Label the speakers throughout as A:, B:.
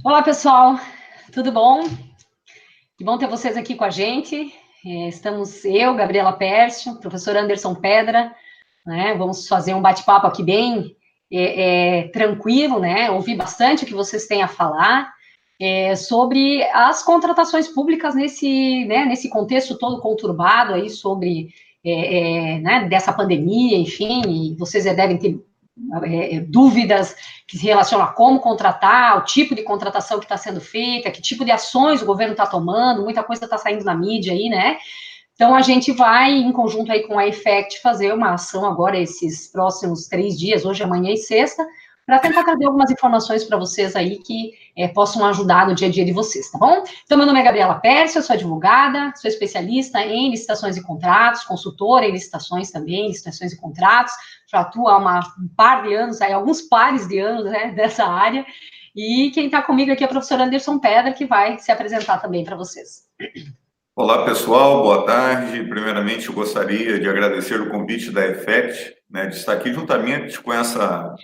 A: Olá, pessoal, tudo bom? Que bom ter vocês aqui com a gente. Estamos eu, Gabriela Pércio, professor Anderson Pedra, né? Vamos fazer um bate-papo aqui bem tranquilo, né? Ouvir bastante o que vocês têm a falar sobre as contratações públicas nesse contexto todo conturbado aí sobre né, dessa pandemia, enfim, e vocês devem ter dúvidas que se relacionam a como contratar, o tipo de contratação que está sendo feita, que tipo de ações o governo está tomando, muita coisa está saindo na mídia aí, né? Então, a gente vai, em conjunto aí com a EFECT, fazer uma ação agora, esses próximos 3 dias, hoje, amanhã e sexta, para tentar trazer algumas informações para vocês aí que possam ajudar no dia a dia de vocês, tá bom? Então, meu nome é Gabriela Pércio, eu sou advogada, sou especialista em licitações e contratos, consultora em licitações também, licitações e contratos, já atuo há um par de anos, aí, alguns pares de anos, né, dessa área, e quem está comigo aqui é o professor Anderson Pedra, que vai se apresentar também para vocês.
B: Olá, pessoal, boa tarde. Primeiramente, eu gostaria de agradecer o convite da EFECT, né, de estar aqui juntamente com essa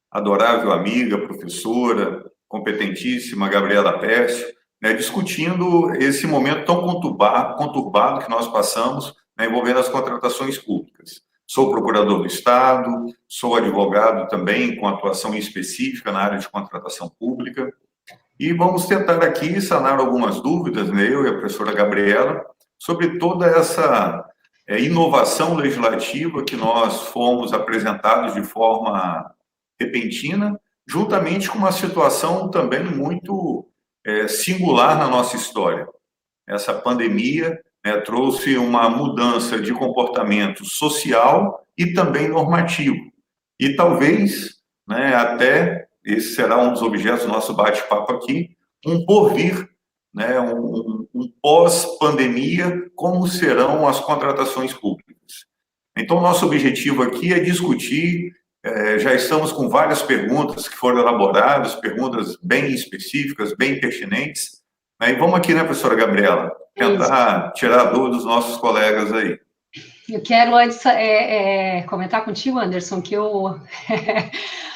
B: adorável amiga, professora, competentíssima, Gabriela Pércio, né, discutindo esse momento tão conturbado que nós passamos, né, envolvendo as contratações públicas. Sou procurador do Estado, sou advogado também com atuação específica na área de contratação pública, e vamos tentar aqui sanar algumas dúvidas, né, eu e a professora Gabriela, sobre toda essa inovação legislativa que nós fomos apresentados de forma repentina, juntamente com uma situação também muito singular na nossa história. Essa pandemia trouxe uma mudança de comportamento social e também normativo. E talvez, né, até, esse será um dos objetos do nosso bate-papo aqui, um porvir, né, um pós-pandemia, como serão as contratações públicas. Então, nosso objetivo aqui é discutir, já estamos com várias perguntas que foram elaboradas, perguntas bem específicas, bem pertinentes, né, e vamos aqui, né, professora Gabriela, tentar tirar a dúvida dos nossos colegas aí.
A: Eu quero antes comentar contigo, Anderson, que eu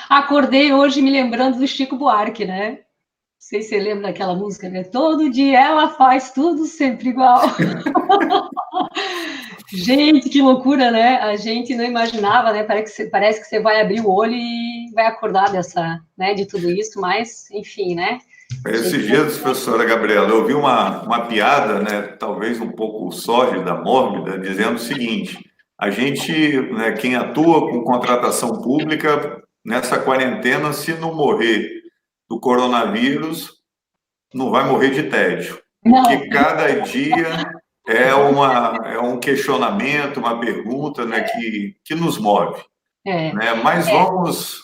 A: acordei hoje me lembrando do Chico Buarque, né? Não sei se você lembra daquela música, né? Todo dia ela faz tudo sempre igual. Gente, que loucura, né? A gente não imaginava, né? Parece que você vai abrir o olho e vai acordar de tudo isso, mas, enfim, né?
B: Esses dias, professora Gabriela, eu ouvi uma piada, né, talvez um pouco sórdida, mórbida, dizendo o seguinte: a gente, né, quem atua com contratação pública, nessa quarentena, se não morrer do coronavírus, não vai morrer de tédio. Porque cada dia é um questionamento, uma pergunta, né, que nos move. Né? Mas vamos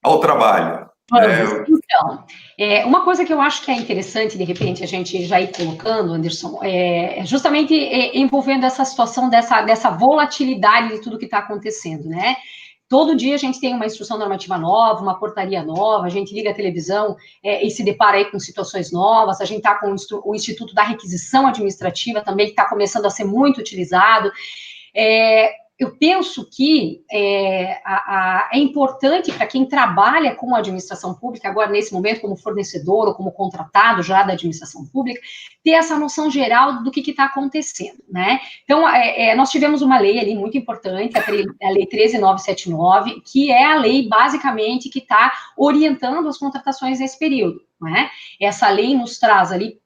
B: ao trabalho.
A: Então, uma coisa que eu acho que é interessante, de repente, a gente já ir colocando, Anderson, é justamente envolvendo essa situação dessa volatilidade de tudo que está acontecendo, né? Todo dia a gente tem uma instrução normativa nova, uma portaria nova, a gente liga a televisão e se depara aí com situações novas, a gente está com o Instituto da Requisição Administrativa também, que está começando a ser muito utilizado. Eu penso que é importante para quem trabalha com a administração pública, agora nesse momento como fornecedor ou como contratado já da administração pública, ter essa noção geral do que está acontecendo, né? Então, nós tivemos uma lei ali muito importante, a Lei 13.979, que é a lei, basicamente, que está orientando as contratações nesse período, né? Essa lei nos traz ali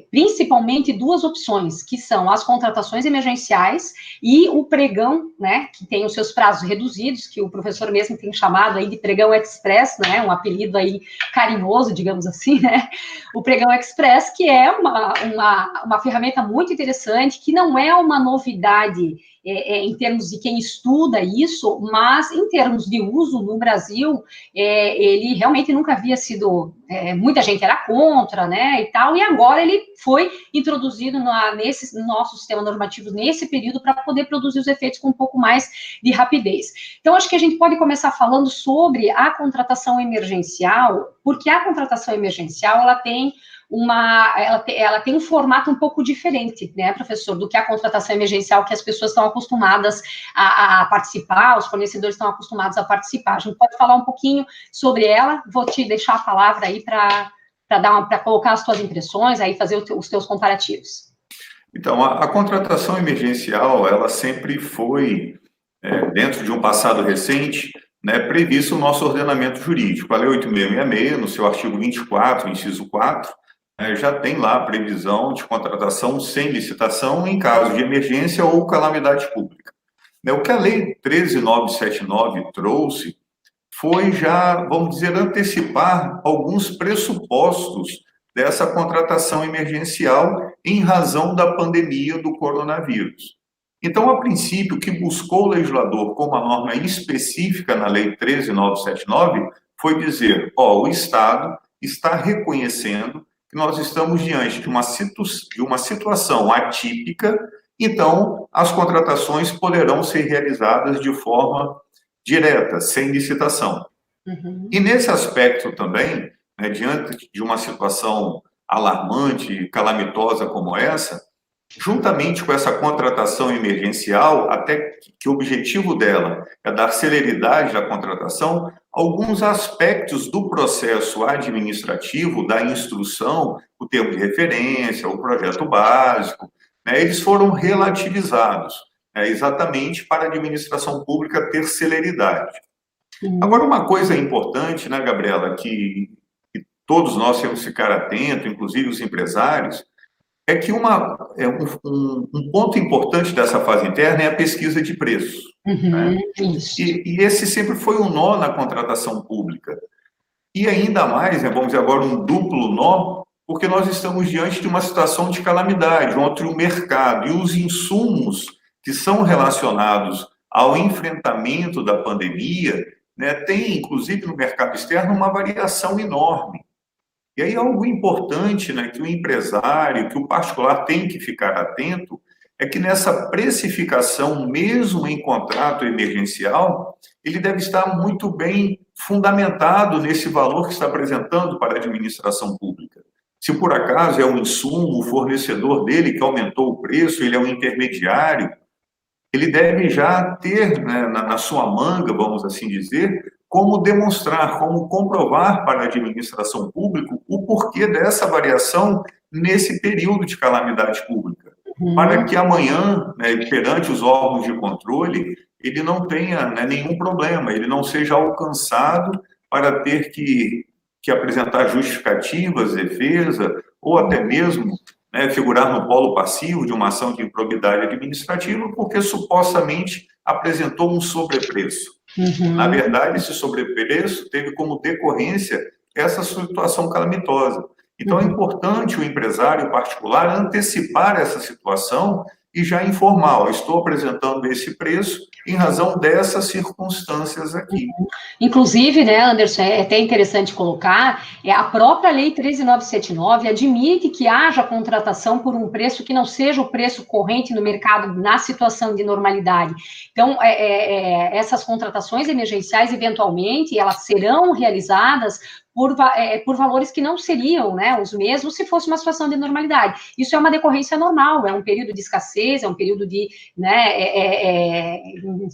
A: principalmente duas opções, que são as contratações emergenciais e o pregão, né, que tem os seus prazos reduzidos, que o professor mesmo tem chamado aí de pregão express, né, um apelido aí carinhoso, digamos assim, né, o pregão express, que é uma ferramenta muito interessante, que não é uma novidade em termos de quem estuda isso, mas em termos de uso no Brasil, ele realmente nunca havia sido, muita gente era contra, né, e tal, e agora ele foi introduzido no nosso sistema normativo nesse período para poder produzir os efeitos com um pouco mais de rapidez. Então, acho que a gente pode começar falando sobre a contratação emergencial, porque a contratação emergencial, ela tem ela tem um formato um pouco diferente, né, professor, do que a contratação emergencial que as pessoas estão acostumadas a participar, os fornecedores estão acostumados a participar. A gente pode falar um pouquinho sobre ela, vou te deixar a palavra aí para colocar as tuas impressões, aí fazer os teus comparativos.
B: Então, a contratação emergencial, ela sempre foi, dentro de um passado recente, né, previsto o nosso ordenamento jurídico. A Lei 8.666, no seu artigo 24, inciso 4, já tem lá a previsão de contratação sem licitação em caso de emergência ou calamidade pública. O que a Lei 13.979 trouxe foi já, vamos dizer, antecipar alguns pressupostos dessa contratação emergencial em razão da pandemia do coronavírus. Então, a princípio, o que buscou o legislador como a norma específica na Lei 13.979 foi dizer, o Estado está reconhecendo que nós estamos diante de uma situação atípica, então as contratações poderão ser realizadas de forma direta, sem licitação. Uhum. E nesse aspecto também, diante de uma situação alarmante, calamitosa como essa, juntamente com essa contratação emergencial, até que o objetivo dela é dar celeridade à contratação, alguns aspectos do processo administrativo, da instrução, o termo de referência, o projeto básico, eles foram relativizados, exatamente para a administração pública ter celeridade. Agora, uma coisa importante, Gabriela, que todos nós temos que ficar atentos, inclusive os empresários, é que um ponto importante dessa fase interna é a pesquisa de preço.
A: Uhum,
B: e esse sempre foi um nó na contratação pública. E ainda mais, vamos dizer agora, um duplo nó, porque nós estamos diante de uma situação de calamidade, onde o mercado e os insumos que são relacionados ao enfrentamento da pandemia, tem, inclusive no mercado externo, uma variação enorme. E aí algo importante, que o empresário, que o particular tem que ficar atento, é que nessa precificação, mesmo em contrato emergencial, ele deve estar muito bem fundamentado nesse valor que está apresentando para a administração pública. Se por acaso é um insumo, o fornecedor dele que aumentou o preço, ele é um intermediário, ele deve já ter na sua manga, vamos assim dizer, como demonstrar, como comprovar para a administração pública o porquê dessa variação nesse período de calamidade pública, para que amanhã, perante os órgãos de controle, ele não tenha nenhum problema, ele não seja alcançado para ter que apresentar justificativas, defesa, ou até mesmo figurar no polo passivo de uma ação de improbidade administrativa, porque supostamente apresentou um sobrepreço. Uhum. Na verdade, esse sobrepreço teve como decorrência essa situação calamitosa. Então, é importante o empresário particular antecipar essa situação e já informar, estou apresentando esse preço em razão dessas circunstâncias aqui.
A: Inclusive, Anderson, é até interessante colocar, a própria Lei 13.979 admite que haja contratação por um preço que não seja o preço corrente no mercado na situação de normalidade. Então, essas contratações emergenciais, eventualmente, elas serão realizadas por valores que não seriam os mesmos se fosse uma situação de normalidade. Isso é uma decorrência normal, é um período de escassez, é um período de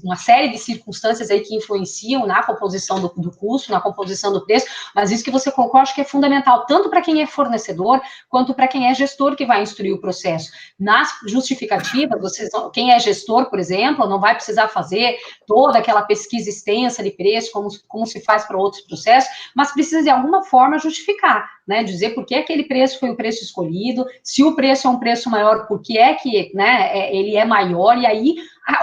A: uma série de circunstâncias aí que influenciam na composição do custo, na composição do preço, mas isso que você colocou, acho que é fundamental, tanto para quem é fornecedor, quanto para quem é gestor que vai instruir o processo. Nas justificativas, quem é gestor, por exemplo, não vai precisar fazer toda aquela pesquisa extensa de preço, como se faz para outros processos, mas precisa de alguma forma justificar, dizer por que aquele preço foi o preço escolhido, se o preço é um preço maior, por que é que ele é maior, e aí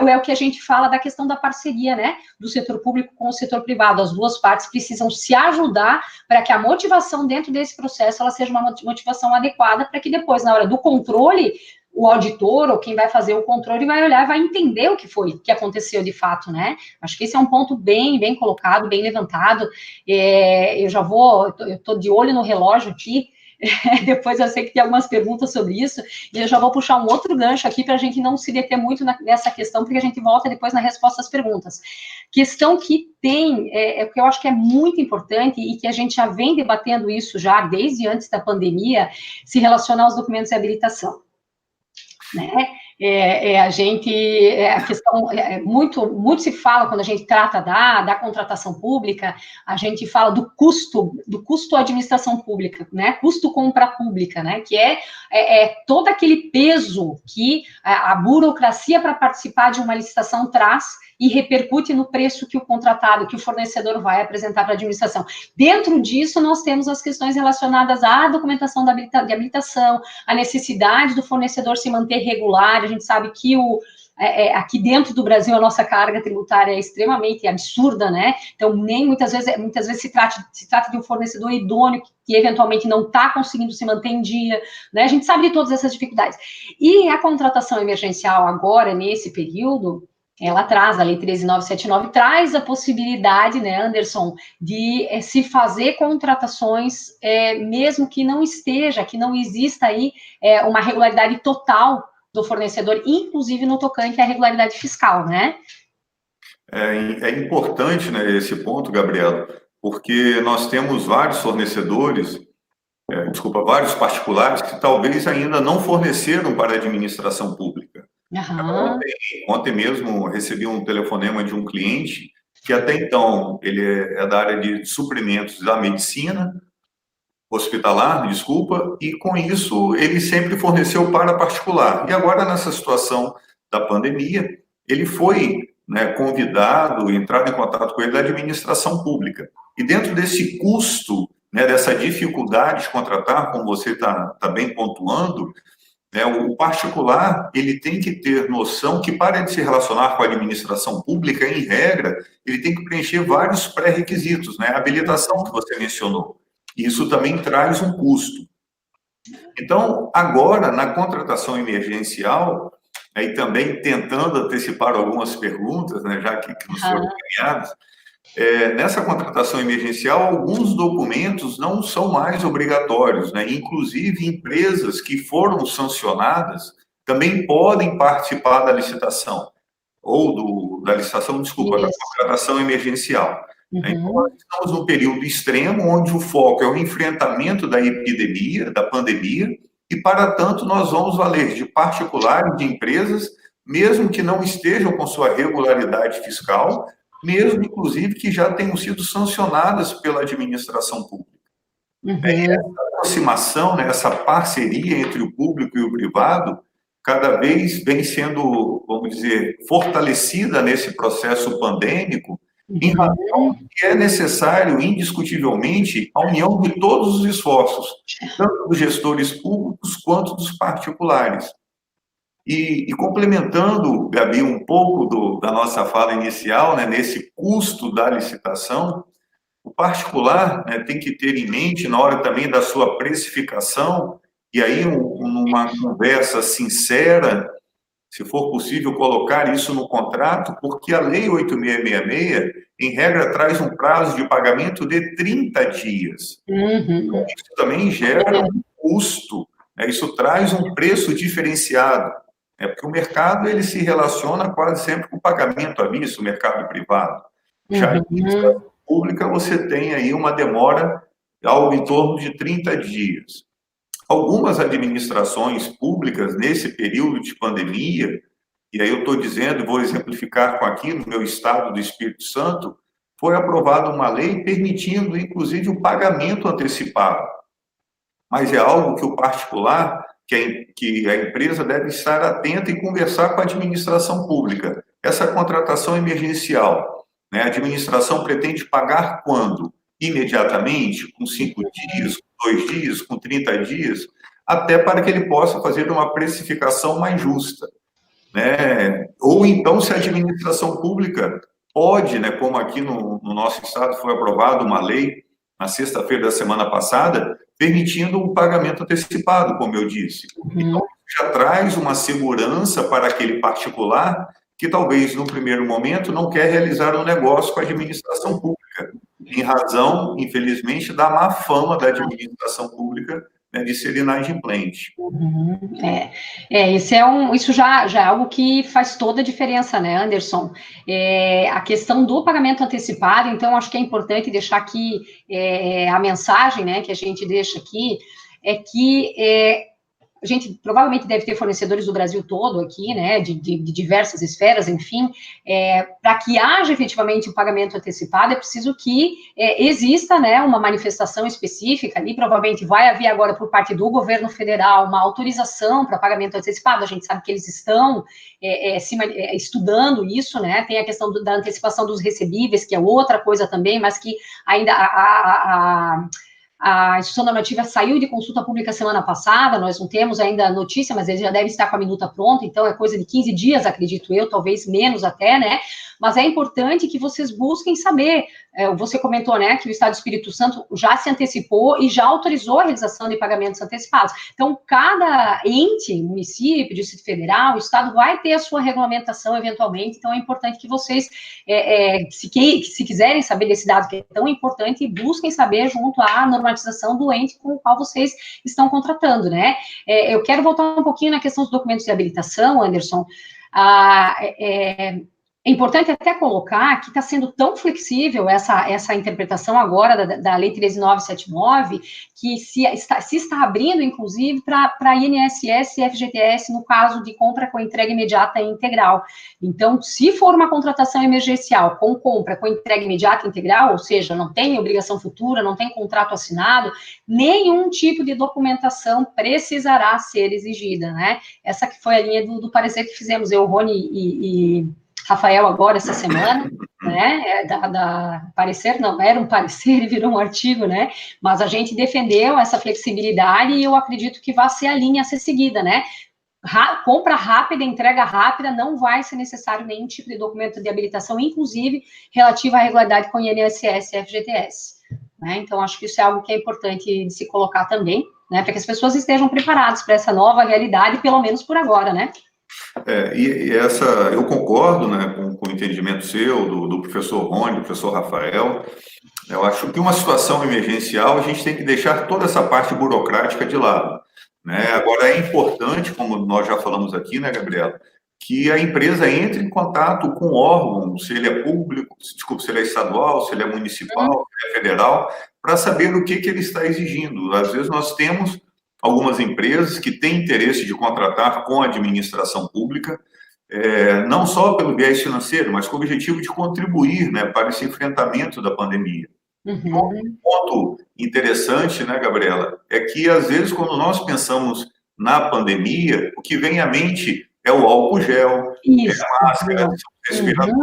A: é o que a gente fala da questão da parceria, do setor público com o setor privado. As duas partes precisam se ajudar para que a motivação dentro desse processo ela seja uma motivação adequada para que depois, na hora do controle, o auditor ou quem vai fazer o controle vai olhar e vai entender o que aconteceu de fato, Acho que esse é um ponto bem colocado, bem levantado. Eu estou de olho no relógio aqui, Depois eu sei que tem algumas perguntas sobre isso, e eu já vou puxar um outro gancho aqui para a gente não se deter muito nessa questão, porque a gente volta depois na resposta às perguntas. Questão que tem, o que eu acho que é muito importante, e que a gente já vem debatendo isso já desde antes da pandemia, se relaciona aos documentos de habilitação. Né? A questão, muito se fala quando a gente trata da contratação pública, a gente fala do custo administração pública, né? Custo compra pública, né? Que é todo aquele peso que a burocracia para participar de uma licitação traz e repercute no preço que o contratado, que o fornecedor vai apresentar para a administração. Dentro disso, nós temos as questões relacionadas à documentação de habilitação, a necessidade do fornecedor se manter regular. A gente sabe que aqui dentro do Brasil a nossa carga tributária é extremamente absurda, né? Então, muitas vezes se trata de um fornecedor idôneo que eventualmente não está conseguindo se manter em dia, né? A gente sabe de todas essas dificuldades. E a contratação emergencial agora, nesse período, ela traz, a Lei 13.979, traz a possibilidade, né, Anderson, de se fazer contratações, mesmo que não exista aí uma regularidade total do fornecedor, inclusive no tocante à regularidade fiscal, né?
B: É importante, né, esse ponto, Gabriela, porque nós temos vários fornecedores, vários particulares que talvez ainda não forneceram para a administração pública.
A: Uhum.
B: Ontem mesmo recebi um telefonema de um cliente que até então ele é da área de suprimentos da medicina hospitalar, e com isso ele sempre forneceu para particular. E agora, nessa situação da pandemia, ele foi, né, convidado, entrado em contato com ele da administração pública. E dentro desse custo, né, dessa dificuldade de contratar, como você está bem pontuando, o particular, ele tem que ter noção que, para ele se relacionar com a administração pública, em regra, ele tem que preencher vários pré-requisitos, né? A habilitação que você mencionou. Isso também traz um custo. Então, agora, na contratação emergencial, aí também tentando antecipar algumas perguntas, né, já que nos foram encaminhadas, nessa contratação emergencial, alguns documentos não são mais obrigatórios, né? Inclusive, empresas que foram sancionadas também podem participar da licitação, da contratação emergencial. Uhum. Então, nós estamos num período extremo, onde o foco é o enfrentamento da epidemia, da pandemia, e, para tanto, nós vamos valer de particulares, de empresas, mesmo que não estejam com sua regularidade fiscal, mesmo, inclusive, que já tenham sido sancionadas pela administração pública. Uhum. Essa aproximação, né, essa parceria entre o público e o privado, cada vez vem sendo, vamos dizer, fortalecida nesse processo pandêmico, em razão que é necessário, indiscutivelmente, a união de todos os esforços, tanto dos gestores públicos quanto dos particulares. E complementando, Gabi, um pouco da nossa fala inicial, né, nesse custo da licitação, o particular, né, tem que ter em mente, na hora também da sua precificação, e aí numa conversa sincera, se for possível, colocar isso no contrato, porque a Lei 8.666, em regra, traz um prazo de pagamento de 30 dias. Uhum. Isso também gera um custo, né, isso traz um preço diferenciado. Porque o mercado, ele se relaciona quase sempre com o pagamento à vista, o mercado privado. Já em administração pública, você tem aí uma demora algo em torno de 30 dias. Algumas administrações públicas, nesse período de pandemia, e aí eu estou dizendo, vou exemplificar com aqui no meu estado do Espírito Santo, foi aprovada uma lei permitindo, inclusive, o pagamento antecipado. Mas é algo que o particular, que a empresa deve estar atenta e conversar com a administração pública. Essa contratação emergencial, né, a administração pretende pagar quando? Imediatamente, com 5 dias, com 2 dias, com 30 dias, até para que ele possa fazer uma precificação mais justa, né? Ou então, se a administração pública pode, né, como aqui no nosso estado foi aprovada uma lei na sexta-feira da semana passada, permitindo um pagamento antecipado, como eu disse. Então, já traz uma segurança para aquele particular que talvez, no primeiro momento, não quer realizar um negócio com a administração pública, em razão, infelizmente, da má fama da administração pública né, de ser inadimplente.
A: Isso já é algo que faz toda a diferença, né, Anderson? A questão do pagamento antecipado, então, acho que é importante deixar aqui a mensagem, né, que a gente deixa aqui, é que a gente provavelmente deve ter fornecedores do Brasil todo aqui, né, de diversas esferas, enfim, para que haja efetivamente o pagamento antecipado, é preciso que exista, né, uma manifestação específica ali, provavelmente vai haver agora por parte do governo federal uma autorização para pagamento antecipado, a gente sabe que eles estão estudando isso, né, tem a questão da antecipação dos recebíveis, que é outra coisa também, mas que ainda a instituição normativa saiu de consulta pública semana passada, nós não temos ainda notícia, mas ele já deve estar com a minuta pronta, então é coisa de 15 dias, acredito eu, talvez menos até, né? Mas é importante que vocês busquem saber. Você comentou, né, que o Estado do Espírito Santo já se antecipou e já autorizou a realização de pagamentos antecipados. Então, cada ente, município, Distrito Federal, o Estado vai ter a sua regulamentação eventualmente, então é importante que vocês, se quiserem saber desse dado que é tão importante, busquem saber junto à normatização do ente com o qual vocês estão contratando, né? Eu quero voltar um pouquinho na questão dos documentos de habilitação, Anderson. É importante até colocar que está sendo tão flexível essa interpretação agora da Lei 13.979, que se está abrindo, inclusive, para INSS e FGTS, no caso de compra com entrega imediata e integral. Então, se for uma contratação emergencial com compra com entrega imediata e integral, ou seja, não tem obrigação futura, não tem contrato assinado, nenhum tipo de documentação precisará ser exigida, né? Essa que foi a linha do parecer que fizemos, eu, Rony e Rafael agora essa semana, né, parecer, não, era um parecer e virou um artigo, né, mas a gente defendeu essa flexibilidade e eu acredito que vai ser a linha a ser seguida, né, compra rápida, entrega rápida, não vai ser necessário nenhum tipo de documento de habilitação, inclusive relativo à regularidade com INSS e FGTS, né, então acho que isso é algo que é importante de se colocar também, né, para que as pessoas estejam preparadas para essa nova realidade, pelo menos por agora, né.
B: Eu concordo, né, com o entendimento seu, do professor Rony, do professor Rafael. Eu acho que uma situação emergencial, a gente tem que deixar toda essa parte burocrática de lado, né? Agora, é importante, como nós já falamos aqui, né, Gabriela, que a empresa entre em contato com o órgão, se ele é público, desculpa, se ele é estadual, se ele é municipal, se ele é federal, para saber o que ele está exigindo. Às vezes nós temos algumas empresas que têm interesse de contratar com a administração pública, não só pelo viés financeiro, mas com o objetivo de contribuir, né, para esse enfrentamento da pandemia. Um ponto interessante, né, Gabriela, é que às vezes quando nós pensamos na pandemia, o que vem à mente é o álcool gel, a máscara, os respiradores,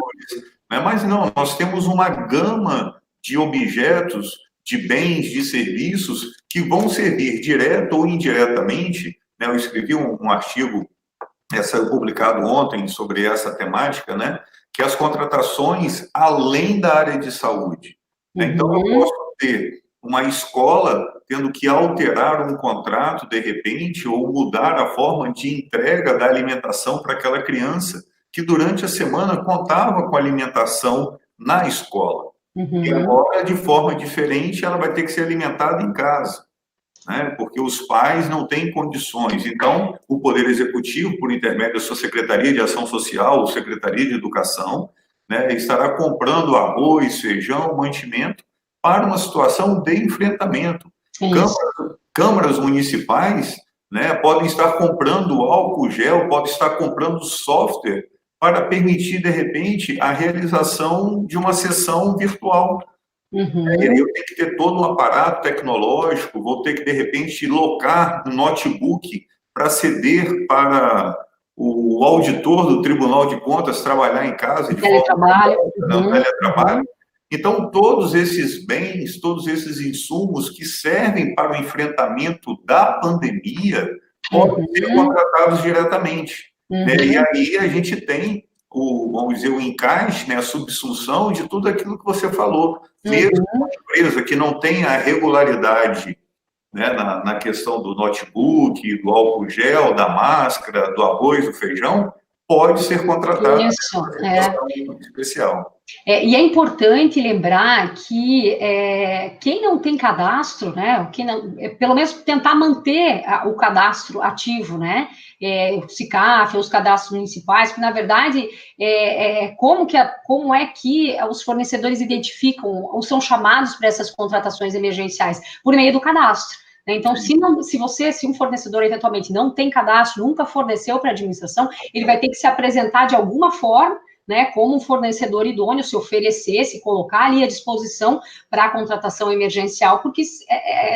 B: né? Mas não, nós temos uma gama de objetos, de bens, de serviços que vão servir direto ou indiretamente, né? Eu escrevi um artigo, saiu publicado ontem sobre essa temática, né? Que as contratações além da área de saúde. Então, eu posso ter uma escola tendo que alterar um contrato, de repente, ou mudar a forma de entrega da alimentação para aquela criança que, durante a semana, contava com alimentação na escola. E agora, de forma diferente, ela vai ter que ser alimentada em casa, né? Porque os pais não têm condições. Então, o Poder Executivo, por intermédio da sua Secretaria de Ação Social, ou Secretaria de Educação, né, estará comprando arroz, feijão, mantimento para uma situação de enfrentamento. Câmaras municipais, né, podem estar comprando álcool gel, podem estar comprando software para permitir, de repente, a realização de uma sessão virtual. E aí eu tenho que ter todo um aparato tecnológico, vou ter que, de repente, locar um notebook para ceder para o auditor do Tribunal de Contas trabalhar em casa de
A: teletrabalho.
B: Teletrabalho. Então, todos esses bens, todos esses insumos que servem para o enfrentamento da pandemia podem ser contratados diretamente. Né? E aí a gente tem vamos dizer, o encaixe, né, a subsunção de tudo aquilo que você falou. Mesmo uma empresa que não tem a regularidade, né, na questão do notebook, do álcool gel, da máscara, do arroz, do feijão, pode ser contratado
A: Isso,
B: nessa situação especial.
A: E é importante lembrar que quem não tem cadastro, né, quem não, pelo menos tentar manter o cadastro ativo, né, o SICAF, os cadastros municipais, porque, na verdade, como é que os fornecedores identificam ou são chamados para essas contratações emergenciais? Por meio do cadastro. Então, se um fornecedor eventualmente não tem cadastro, nunca forneceu para a administração, ele vai ter que se apresentar de alguma forma, né, como um fornecedor idôneo, se oferecer, se colocar ali à disposição para a contratação emergencial, porque,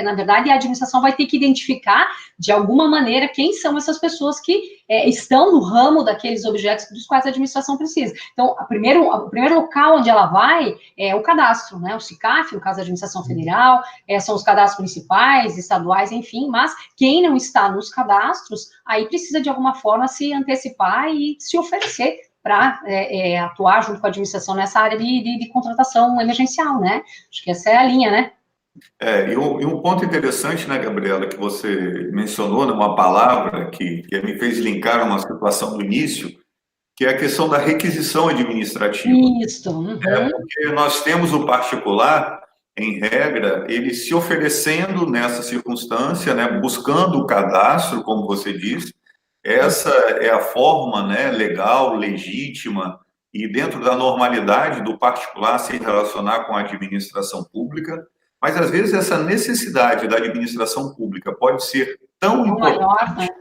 A: na verdade, a administração vai ter que identificar, de alguma maneira, quem são essas pessoas que estão no ramo daqueles objetos dos quais a administração precisa. Então, o primeiro local onde ela vai é o cadastro, né, o SICAF, no caso da administração federal, são os cadastros municipais, estaduais, enfim, mas quem não está nos cadastros, aí precisa, de alguma forma, se antecipar e se oferecer para atuar junto com a administração nessa área de contratação emergencial, né? Acho que essa é a linha, né?
B: E um ponto interessante, né, Gabriela, que você mencionou, né, uma palavra que me fez linkar uma situação do início, que é a questão da requisição administrativa.
A: Isso. Uhum.
B: Porque nós temos o particular, em regra, ele se oferecendo nessa circunstância, né, buscando o cadastro, como você disse. Essa é a forma, né, legal, legítima e dentro da normalidade do particular se relacionar com a administração pública, mas às vezes essa necessidade da administração pública pode ser tão importante,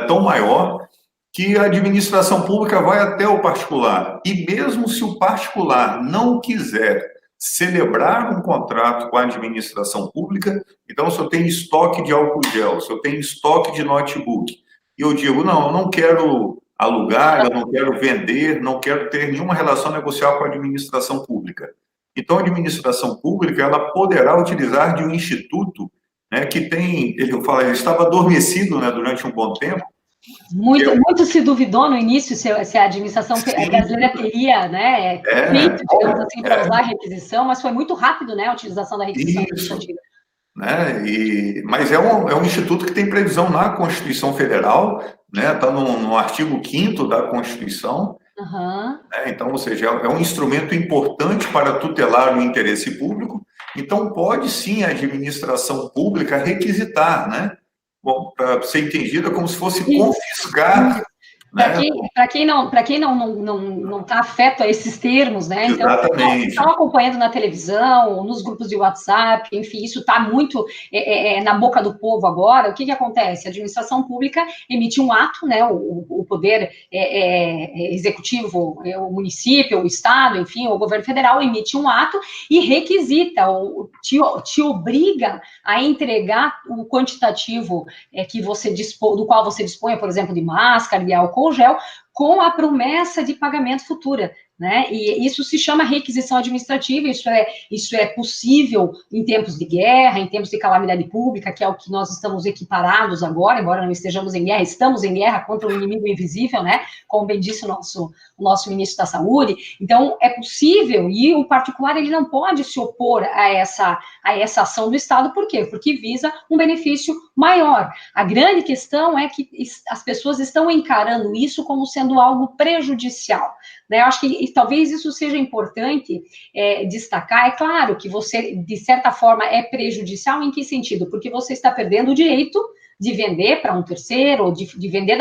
B: tão maior, que a administração pública vai até o particular. E mesmo se o particular não quiser celebrar um contrato com a administração pública, então se eu tenho estoque de álcool gel, se eu tenho estoque de notebook, e eu digo, não, eu não quero alugar, eu não quero vender, não quero ter nenhuma relação negocial com a administração pública. Então, a administração pública, ela poderá utilizar de um instituto, né, que tem, ele estava adormecido, né, durante um bom tempo.
A: Muito se duvidou no início se a administração brasileira teria, né, feito, digamos assim, para usar a requisição, mas foi muito rápido, né, a utilização da requisição administrativa.
B: Né? Mas é um instituto que tem previsão na Constituição Federal, né? Está no artigo 5º da Constituição.
A: Uhum.
B: Né? Então, ou seja, é um instrumento importante para tutelar o interesse público. Então, pode sim a administração pública requisitar, né? Bom, para ser entendida como se fosse confiscar.
A: Para quem não está afeto a esses termos, né? Então, estão acompanhando na televisão, nos grupos de WhatsApp, enfim, isso está muito na boca do povo agora. O que acontece? A administração pública emite um ato, né? O poder executivo, o município, o estado, enfim, o governo federal emite um ato e requisita, ou te obriga a entregar o quantitativo do qual você dispõe, por exemplo, de máscara, de álcool gel, com a promessa de pagamento futura, né? E isso se chama requisição administrativa, isso é possível em tempos de guerra, em tempos de calamidade pública, que é o que nós estamos equiparados agora, embora não estejamos em guerra, estamos em guerra contra um inimigo invisível, né? Como bem disse o nosso ministro da Saúde. Então, é possível, e o particular, ele não pode se opor a essa ação do Estado, por quê? Porque visa um benefício maior. A grande questão é que as pessoas estão encarando isso como sendo algo prejudicial, né? Eu acho que talvez isso seja importante destacar. É claro que você, de certa forma, é prejudicial em que sentido? Porque você está perdendo o direito de vender para um terceiro, ou de vender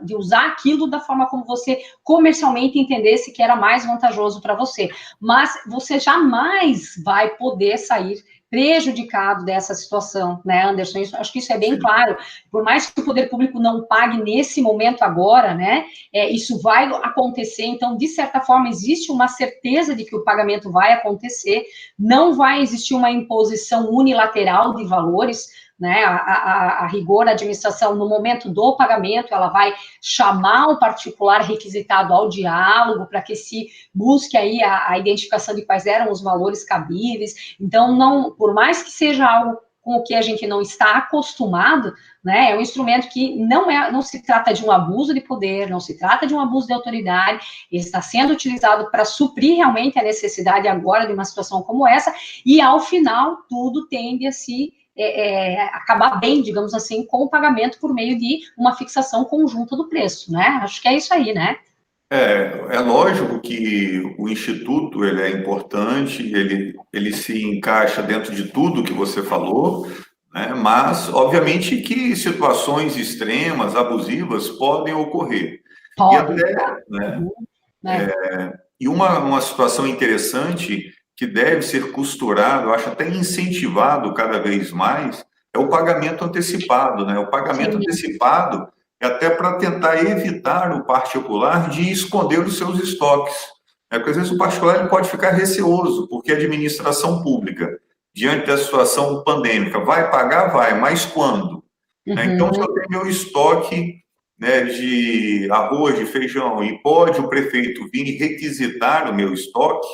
A: de usar aquilo da forma como você comercialmente entendesse que era mais vantajoso para você. Mas você jamais vai poder sair prejudicado dessa situação, né, Anderson? Acho que isso é bem claro. Por mais que o poder público não pague nesse momento agora, né, isso vai acontecer. Então, de certa forma, existe uma certeza de que o pagamento vai acontecer, não vai existir uma imposição unilateral de valores, né, a rigor, a administração, no momento do pagamento, ela vai chamar o particular requisitado ao diálogo para que se busque aí a identificação de quais eram os valores cabíveis. Então, não, por mais que seja algo com o que a gente não está acostumado, né, é um instrumento que não se trata de um abuso de poder, não se trata de um abuso de autoridade, ele está sendo utilizado para suprir realmente a necessidade agora de uma situação como essa, e ao final tudo tende a se acabar bem, digamos assim, com o pagamento por meio de uma fixação conjunta do preço, né? Acho que é isso aí, né?
B: É lógico que o Instituto ele é importante, ele se encaixa dentro de tudo que você falou, né? Mas, obviamente, que situações extremas, abusivas, podem ocorrer. E
A: Podem,
B: até,
A: claro.
B: né?
A: Uhum, né?
B: E uma situação interessante que deve ser costurado, eu acho até incentivado cada vez mais, é o pagamento antecipado, né? O pagamento
A: Sim,
B: antecipado é até para tentar evitar o particular de esconder os seus estoques. Porque às vezes o particular ele pode ficar receoso, porque a administração pública, diante da situação pandêmica, vai pagar? Vai, mas quando? Então, se
A: uhum,
B: eu tenho meu estoque, né, de arroz, de feijão, e pode o prefeito vir e requisitar o meu estoque,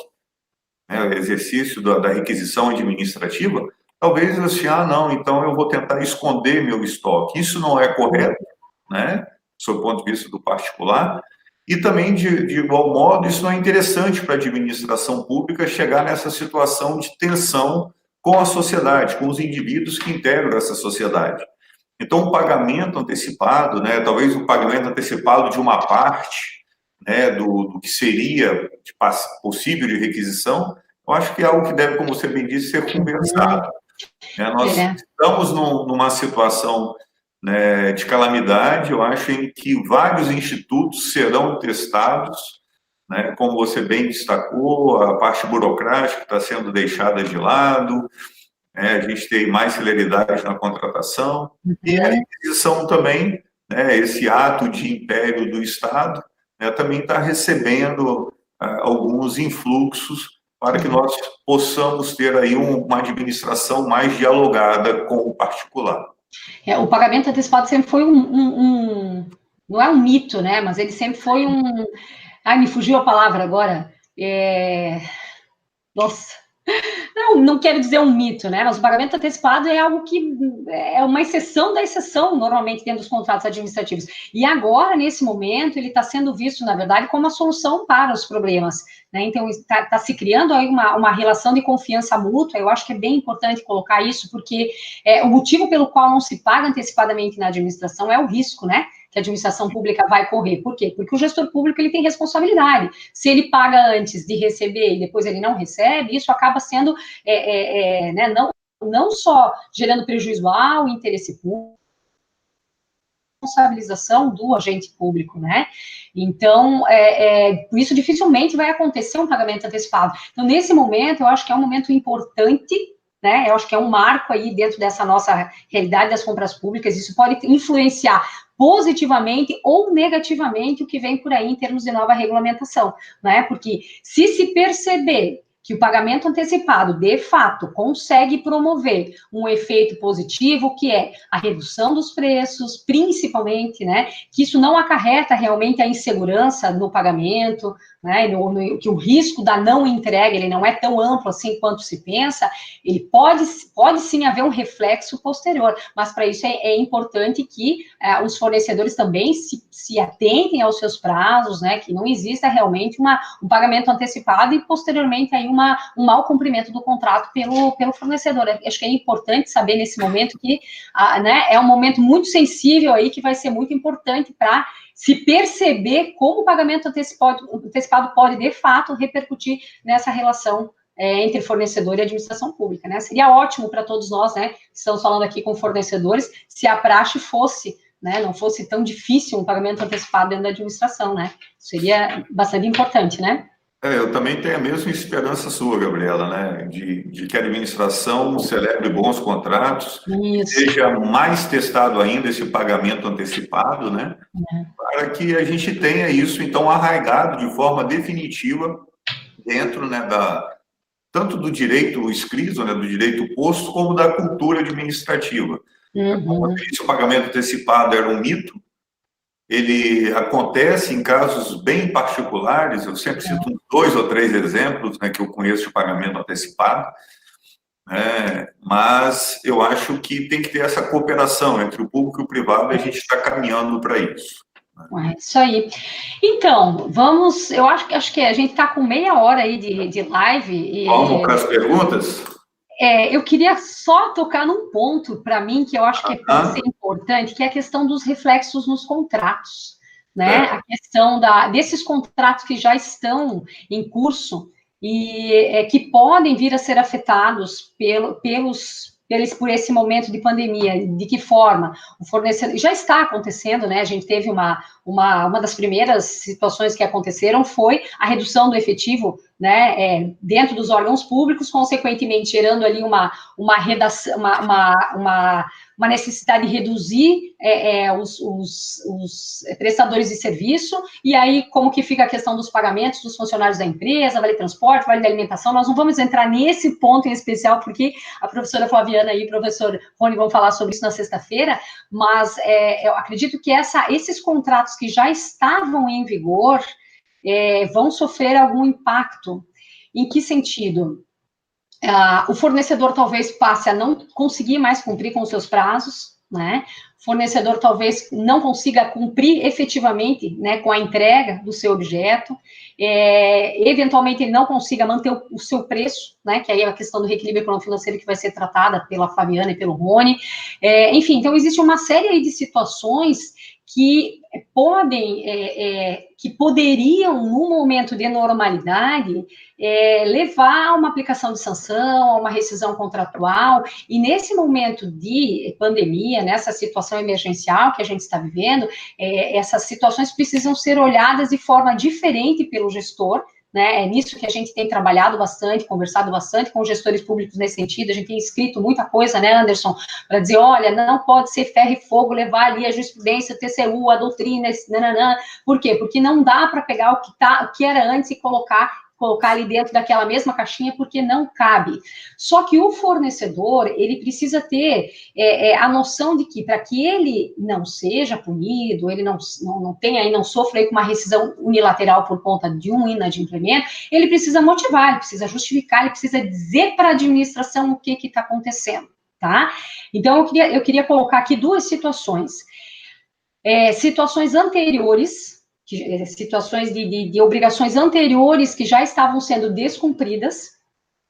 B: né, o exercício da requisição administrativa, talvez assim, não, então eu vou tentar esconder meu estoque. Isso não é correto, né, sob o ponto de vista do particular, e também, de igual modo, isso não é interessante para a administração pública chegar nessa situação de tensão com a sociedade, com os indivíduos que integram essa sociedade. Então, o pagamento antecipado, né, talvez o pagamento antecipado de uma parte, né, do que seria possível de requisição, eu acho que é algo que deve, como você bem disse, ser
A: uhum,
B: conversado. Né? Nós
A: é.
B: estamos numa situação, né, de calamidade, eu acho, em que vários institutos serão testados, né, como você bem destacou, a parte burocrática está sendo deixada de lado, a gente tem mais celeridade na contratação, e a
A: Uhum.
B: requisição também, né, esse ato de império do Estado, né, também está recebendo alguns influxos para que nós possamos ter aí uma administração mais dialogada com o particular.
A: O pagamento antecipado sempre foi não é um mito, né? Mas ele sempre foi um. Ai, me fugiu a palavra agora. Nossa, não quero dizer um mito, né? Mas o pagamento antecipado é algo que é uma exceção da exceção, normalmente, dentro dos contratos administrativos. E agora, nesse momento, ele está sendo visto, na verdade, como a solução para os problemas. Né? Então, está se criando aí uma relação de confiança mútua. Eu acho que é bem importante colocar isso, porque o motivo pelo qual não se paga antecipadamente na administração é o risco, né? Que a administração pública vai correr. Por quê? Porque o gestor público ele tem responsabilidade. Se ele paga antes de receber e depois ele não recebe, isso acaba sendo né, não só gerando prejuízo ao interesse público, responsabilização do agente público, né? Então, por isso dificilmente vai acontecer um pagamento antecipado. Então, nesse momento, eu acho que é um momento importante, né? Eu acho que é um marco aí dentro dessa nossa realidade das compras públicas. Isso pode influenciar positivamente ou negativamente o que vem por aí em termos de nova regulamentação, né? Porque se perceber que o pagamento antecipado, de fato, consegue promover um efeito positivo, que é a redução dos preços, principalmente, né, que isso não acarreta realmente a insegurança no pagamento, né, que o risco da não entrega, ele não é tão amplo assim quanto se pensa, ele pode sim haver um reflexo posterior, mas para isso é importante que os fornecedores também se atentem aos seus prazos, né, que não exista realmente um pagamento antecipado e posteriormente aí um mau cumprimento do contrato pelo fornecedor. Acho que é importante saber nesse momento que né, é um momento muito sensível aí que vai ser muito importante para se perceber como o pagamento antecipado pode, de fato, repercutir nessa relação entre fornecedor e administração pública, né? Seria ótimo para todos nós, né? Estamos falando aqui com fornecedores, se a praxe fosse, né, não fosse tão difícil um pagamento antecipado dentro da administração, né? Seria bastante importante, né?
B: Eu também tenho a mesma esperança sua, Gabriela, né? De que a administração celebre bons contratos,
A: Isso.
B: seja mais testado ainda esse pagamento antecipado, né? Para que a gente tenha isso, então, arraigado de forma definitiva dentro, né, tanto do direito escrito, né, do direito posto, como da cultura administrativa. Como eu
A: Uhum.
B: disse, o pagamento antecipado era um mito, ele acontece em casos bem particulares, eu sempre cito 2 ou 3 exemplos, né, que eu conheço de pagamento antecipado, né, mas eu acho que tem que ter essa cooperação entre o público e o privado, e a gente está caminhando para isso.
A: Isso aí. Então, vamos. Eu acho que a gente está com meia hora aí de live.
B: Vamos para as perguntas?
A: Eu queria só tocar num ponto, para mim, que eu acho que pode ser
B: Ah,
A: importante, que é a questão dos reflexos nos contratos. né? A questão desses contratos que já estão em curso e que podem vir a ser afetados por esse momento de pandemia. De que forma? O fornecedor já está acontecendo, né? A gente teve uma das primeiras situações que aconteceram foi a redução do efetivo, né, dentro dos órgãos públicos, consequentemente gerando ali uma necessidade de reduzir os prestadores de serviço, e aí como que fica a questão dos pagamentos dos funcionários da empresa, vale transporte, vale de alimentação. Nós não vamos entrar nesse ponto em especial, porque a professora Flaviana e o professor Rony vão falar sobre isso na sexta-feira, mas eu acredito que esses contratos que já estavam em vigor vão sofrer algum impacto. Em que sentido? O fornecedor talvez passe a não conseguir mais cumprir com os seus prazos, né? O fornecedor talvez não consiga cumprir efetivamente, né, com a entrega do seu objeto, eventualmente ele não consiga manter o seu preço, né, que aí é a questão do reequilíbrio econômico-financeiro que vai ser tratada pela Flaviana e pelo Rony, enfim, então existe uma série de situações que poderiam, no momento de normalidade, levar a uma aplicação de sanção, a uma rescisão contratual, e nesse momento de pandemia, nessa situação emergencial que a gente está vivendo, essas situações precisam ser olhadas de forma diferente pelo gestor, né? É nisso que a gente tem trabalhado bastante, conversado bastante com gestores públicos nesse sentido, a gente tem escrito muita coisa, né, Anderson, para dizer, olha, não pode ser ferro e fogo levar ali a jurisprudência, o TCU, a doutrina, nananã. Por quê? Porque não dá para pegar o que era antes e colocar ali dentro daquela mesma caixinha, porque não cabe. Só que o fornecedor, ele precisa ter a noção de que, para que ele não seja punido, ele não tenha e não sofra aí com uma rescisão unilateral por conta de um inadimplemento, ele precisa motivar, ele precisa justificar, ele precisa dizer para a administração o que está acontecendo, tá? Então, eu queria colocar aqui duas situações. Situações anteriores, situações de obrigações anteriores que já estavam sendo descumpridas,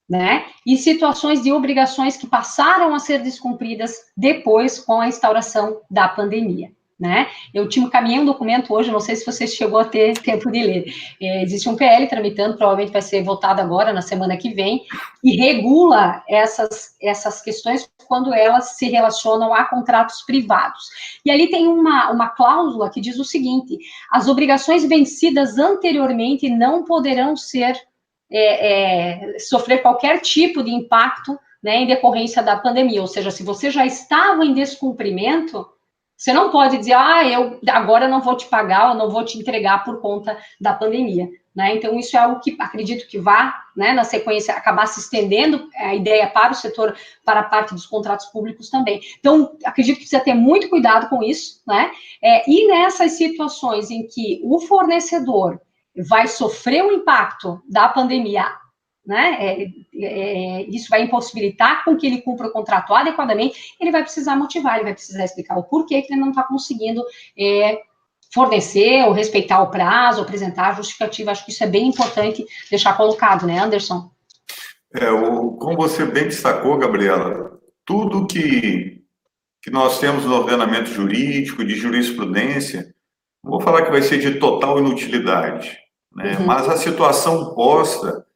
A: né? E situações de obrigações que passaram a ser descumpridas depois com a instauração da pandemia, né? Eu caminhei um documento hoje, não sei se você chegou a ter tempo de ler. Existe um PL tramitando, provavelmente vai ser votado agora, na semana que vem, que regula essas questões quando elas se relacionam a contratos privados. E ali tem uma cláusula que diz o seguinte: as obrigações vencidas anteriormente não poderão sofrer qualquer tipo de impacto, né, em decorrência da pandemia. Ou seja, se você já estava em descumprimento, você não pode dizer, eu agora não vou te pagar, ou não vou te entregar por conta da pandemia, né? Então, isso é algo que acredito que vai, né, na sequência, acabar se estendendo a ideia para o setor, para a parte dos contratos públicos também. Então, acredito que precisa ter muito cuidado com isso, né? E nessas situações em que o fornecedor vai sofrer o impacto da pandemia, né? Isso vai impossibilitar com que ele cumpra o contrato adequadamente, ele vai precisar motivar, ele vai precisar explicar o porquê que ele não está conseguindo fornecer ou respeitar o prazo, apresentar a justificativa. Acho que isso é bem importante deixar colocado, né, Anderson?
B: Como você bem destacou, Gabriela, tudo que nós temos no ordenamento jurídico, de jurisprudência, não vou falar que vai ser de total inutilidade, né? Mas a situação posta,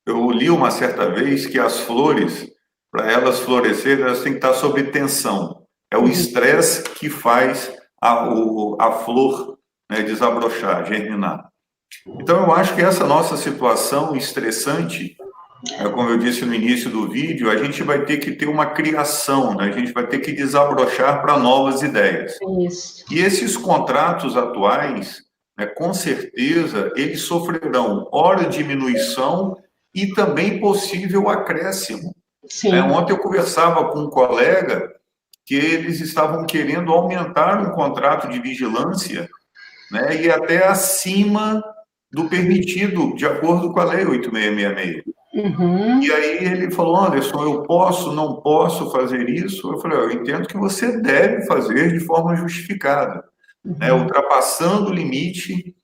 B: eu li uma certa vez que as flores, para elas florescerem, elas têm que estar sob tensão. É o estresse que faz a flor, né, desabrochar, germinar. Então, eu acho que essa nossa situação estressante, como eu disse no início do vídeo, a gente vai ter que ter uma criação, né? A gente vai ter que desabrochar para novas ideias.
A: Isso.
B: E esses contratos atuais, né, com certeza, eles sofrerão ora diminuição e também possível acréscimo.
A: Sim.
B: Ontem eu conversava com um colega que eles estavam querendo aumentar um contrato de vigilância, né, e até acima do permitido, de acordo com a Lei 8666. E aí ele falou, Anderson, eu posso, não posso fazer isso? Eu falei, eu entendo que você deve fazer de forma justificada, né, ultrapassando o limite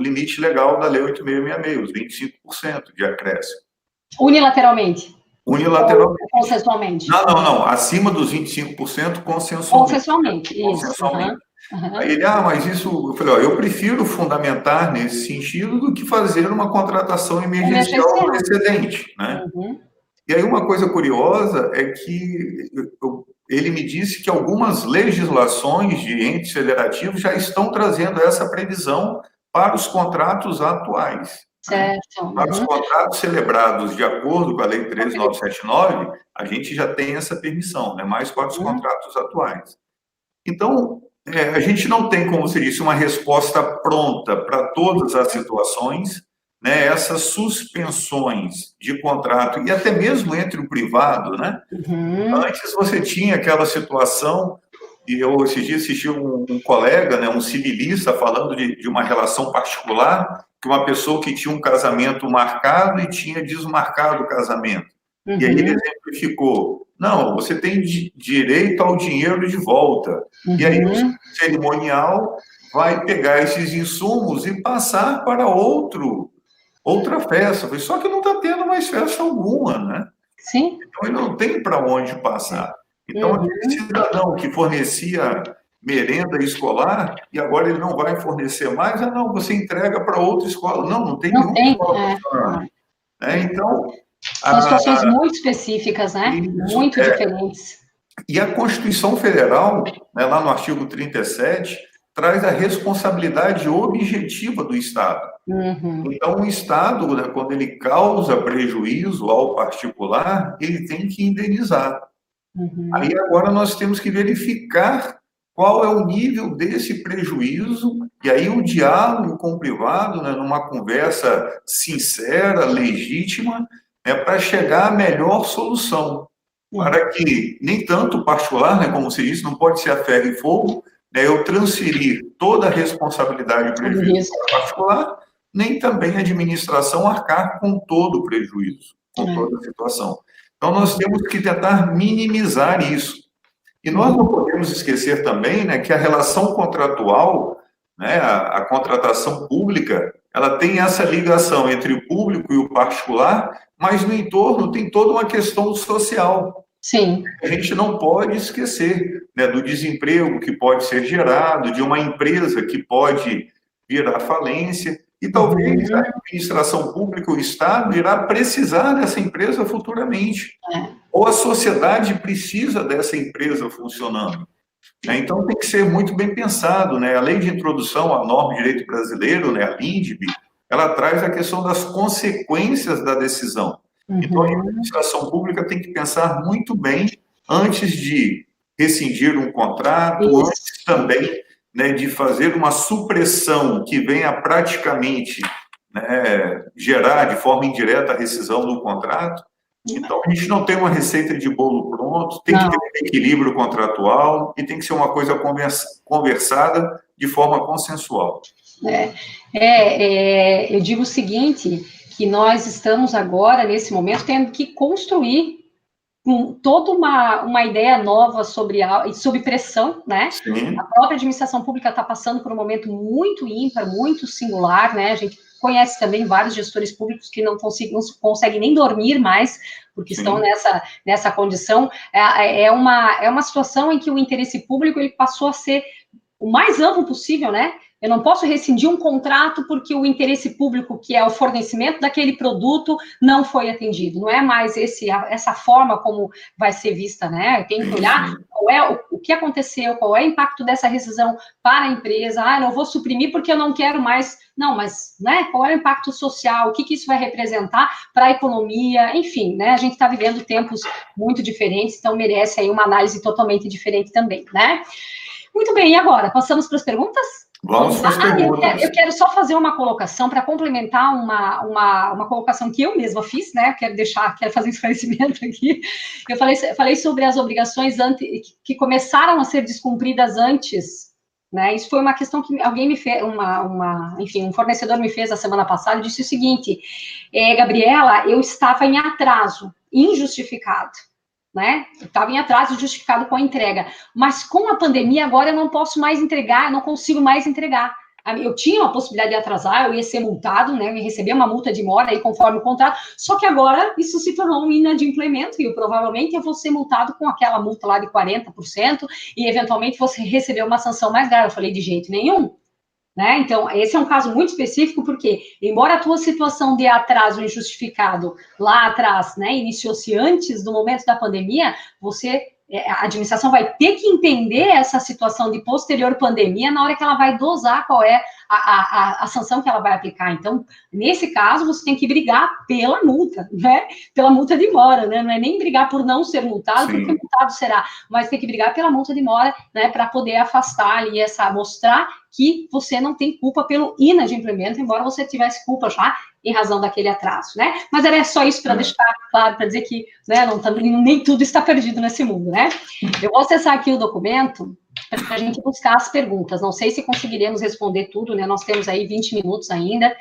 B: limite legal da Lei 8666, os 25% de acréscimo.
A: Unilateralmente.
B: Unilateralmente.
A: Ou consensualmente?
B: Não. Acima dos 25%, consensualmente.
A: Consensualmente, isso.
B: Consensualmente. Aí ele, mas isso... Eu falei, eu prefiro fundamentar nesse sentido do que fazer uma contratação emergencial excedente, né? E aí uma coisa curiosa é que ele me disse que algumas legislações de entes federativos já estão trazendo essa previsão para os contratos atuais.
A: Certo.
B: Né? Para os contratos celebrados de acordo com a Lei 13.979, a gente já tem essa permissão, né? Mais para os contratos atuais. Então, a gente não tem, como você disse, uma resposta pronta para todas as situações, né? Essas suspensões de contrato, e até mesmo entre o privado, né? Antes você tinha aquela situação, e eu esses dias assisti um colega, né, um civilista, falando de uma relação particular, que uma pessoa que tinha um casamento marcado e tinha desmarcado o casamento. E aí ele exemplificou, não, você tem direito ao dinheiro de volta. E aí o cerimonial vai pegar esses insumos e passar para outra festa. Só que não está tendo mais festa alguma, né?
A: Sim.
B: Então ele não tem para onde passar. Então, aquele cidadão que fornecia merenda escolar e agora ele não vai fornecer mais, não, você entrega para outra escola. Não tem nenhuma escola funcionando. Então...
A: São situações muito específicas, né? Muito diferentes.
B: E a Constituição Federal, né, lá no artigo 37, traz a responsabilidade objetiva do Estado. Então, o Estado, né, quando ele causa prejuízo ao particular, ele tem que indenizar. Aí agora nós temos que verificar qual é o nível desse prejuízo, e aí o diálogo com o privado, né, numa conversa sincera, legítima, para chegar à melhor solução, para que nem tanto o particular, né, como você disse, não pode ser a ferro e fogo, né, eu transferir toda a responsabilidade do prejuízo para o particular, nem também a administração arcar com todo o prejuízo, com toda a situação. Então, nós temos que tentar minimizar isso. E nós não podemos esquecer também, né, que a relação contratual, né, a contratação pública, ela tem essa ligação entre o público e o particular, mas no entorno tem toda uma questão social.
A: Sim.
B: A gente não pode esquecer, né, do desemprego que pode ser gerado, de uma empresa que pode vir à falência, e talvez a administração pública, o Estado, irá precisar dessa empresa futuramente. Ou a sociedade precisa dessa empresa funcionando. Então, tem que ser muito bem pensado, né? A Lei de Introdução à Norma de Direito Brasileiro, né, a LINDB, ela traz a questão das consequências da decisão. Então, a administração pública tem que pensar muito bem antes de rescindir um contrato, antes também, né, de fazer uma supressão que venha praticamente, né, gerar de forma indireta a rescisão do contrato. Então, a gente não tem uma receita de bolo pronto, tem que ter um equilíbrio contratual e tem que ser uma coisa conversada de forma consensual.
A: Eu digo o seguinte, que nós estamos agora, nesse momento, tendo que construir toda uma ideia nova sobre pressão, né?
B: Sim.
A: A própria administração pública está passando por um momento muito ímpar, muito singular, né? A gente conhece também vários gestores públicos que não conseguem nem dormir mais, porque estão nessa condição. É uma situação em que o interesse público ele passou a ser o mais amplo possível, né? Eu não posso rescindir um contrato porque o interesse público, que é o fornecimento daquele produto, não foi atendido. Não é mais essa forma como vai ser vista, né? Tem que olhar qual é o que aconteceu, qual é o impacto dessa rescisão para a empresa. Não vou suprimir porque eu não quero mais. Não, mas, né? Qual é o impacto social? O que isso vai representar para a economia? Enfim, né? A gente está vivendo tempos muito diferentes, então merece aí uma análise totalmente diferente também, né? Muito bem, e agora? Passamos para as perguntas?
B: Vamos para as perguntas.
A: Eu quero só fazer uma colocação para complementar uma colocação que eu mesma fiz, né? Quero fazer um esclarecimento aqui. Eu falei sobre as obrigações que começaram a ser descumpridas antes, né? Isso foi uma questão que alguém me fez, enfim, um fornecedor me fez a semana passada e disse o seguinte: Gabriela, eu estava em atraso, injustificado. Né? Estava em atraso justificado com a entrega, mas com a pandemia agora eu não posso mais entregar, eu não consigo mais entregar, eu tinha uma possibilidade de atrasar, eu ia ser multado, né, eu ia receber uma multa de mora aí conforme o contrato, só que agora isso se tornou um inadimplemento e eu provavelmente eu vou ser multado com aquela multa lá de 40% e eventualmente você receber uma sanção mais grave. Eu falei, de jeito nenhum. Né? Então, esse é um caso muito específico, porque, embora a tua situação de atraso injustificado lá atrás, né, iniciou-se antes do momento da pandemia, a administração vai ter que entender essa situação de posterior pandemia na hora que ela vai dosar qual é a sanção que ela vai aplicar. Então, nesse caso, você tem que brigar pela multa, né? Pela multa de mora, né? Não é nem brigar por não ser multado, porque multado será, mas tem que brigar pela multa de mora, né? Para poder afastar ali mostrar que você não tem culpa pelo inadimplemento, embora você tivesse culpa já em razão daquele atraso, né? Mas era só isso para deixar claro, para dizer que, né, nem tudo está perdido nesse mundo, né? Eu vou acessar aqui o documento para a gente buscar as perguntas. Não sei se conseguiremos responder tudo, né? Nós temos aí 20 minutos ainda.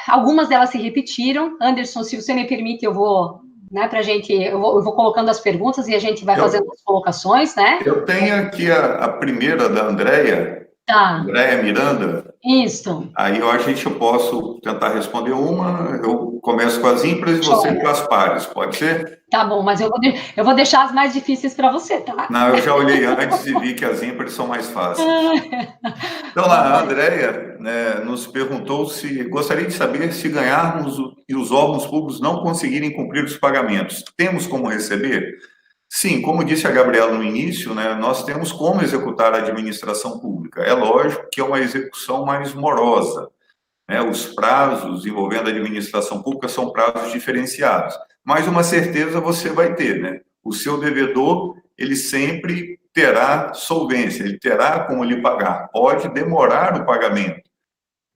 A: Algumas delas se repetiram. Anderson, se você me permite, eu vou, né, para a gente, eu vou colocando as perguntas e a gente vai fazendo as colocações, né?
B: Eu tenho aqui a primeira da Andréia.
A: Tá.
B: Andréia Miranda.
A: Isso.
B: Aí eu posso tentar responder uma, eu começo com as ímpares e você com as pares, pode ser?
A: Tá bom, mas eu vou deixar as mais difíceis para você, tá?
B: Não, eu já olhei antes e vi que as ímpares são mais fáceis. Então, a Andréia, né, nos perguntou se gostaria de saber se ganharmos e os órgãos públicos não conseguirem cumprir os pagamentos, temos como receber? Sim, como disse a Gabriela no início, né, nós temos como executar a administração pública. É lógico que é uma execução mais morosa, né? Os prazos envolvendo a administração pública são prazos diferenciados, mas uma certeza você vai ter, né? O seu devedor, ele sempre terá solvência, ele terá como lhe pagar. Pode demorar o pagamento,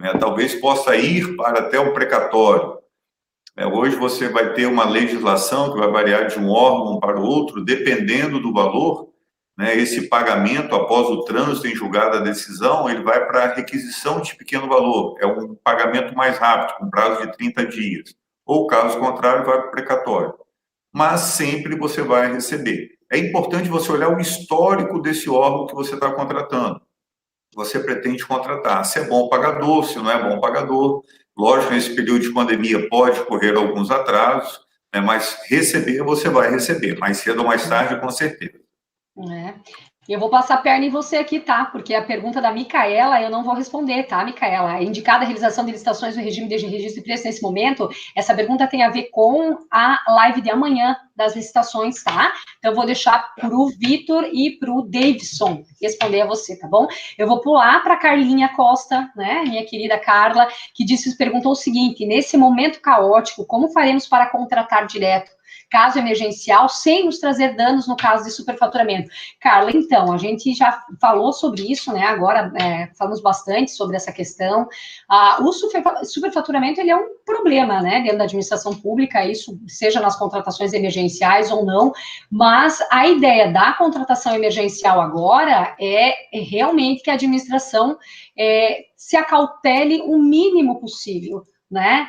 B: né? Talvez possa ir para até o precatório. Hoje você vai ter uma legislação que vai variar de um órgão para o outro, dependendo do valor, né? Esse pagamento, após o trânsito em julgado da decisão, ele vai para a requisição de pequeno valor. É um pagamento mais rápido, com prazo de 30 dias. Ou, caso contrário, vai para o precatório. Mas sempre você vai receber. É importante você olhar o histórico desse órgão que você está contratando. Você pretende contratar. Se é bom pagador, se não é bom pagador. Lógico, nesse período de pandemia pode correr alguns atrasos, né, mas receber você vai receber, mais cedo ou mais tarde, com certeza.
A: Eu vou passar a perna em você aqui, tá? Porque a pergunta da Micaela eu não vou responder, tá, Micaela? Indicada a realização de licitações no regime de registro de preço nesse momento, essa pergunta tem a ver com a live de amanhã das licitações, tá? Então, eu vou deixar para o Vitor e para o Davidson responder a você, tá bom? Eu vou pular para a Carlinha Costa, né? Minha querida Carla, que perguntou o seguinte: nesse momento caótico, como faremos para contratar direto? Caso emergencial, sem nos trazer danos no caso de superfaturamento. Carla, então, a gente já falou sobre isso, né? Agora falamos bastante sobre essa questão. O superfaturamento, ele é um problema, né? Dentro da administração pública, isso seja nas contratações emergenciais ou não, mas a ideia da contratação emergencial agora é realmente que a administração se acautele o mínimo possível, né?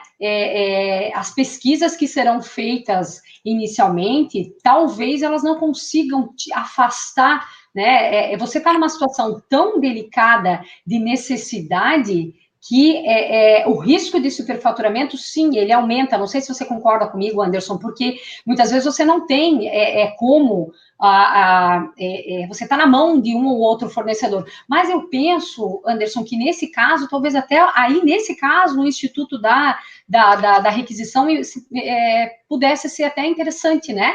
A: As pesquisas que serão feitas inicialmente, talvez elas não consigam te afastar, né? Você está numa situação tão delicada de necessidade que o risco de superfaturamento, sim, ele aumenta. Não sei se você concorda comigo, Anderson, porque muitas vezes você não tem como você está na mão de um ou outro fornecedor. Mas eu penso, Anderson, que nesse caso, talvez até aí, nesse caso, o Instituto da requisição pudesse ser até interessante, né?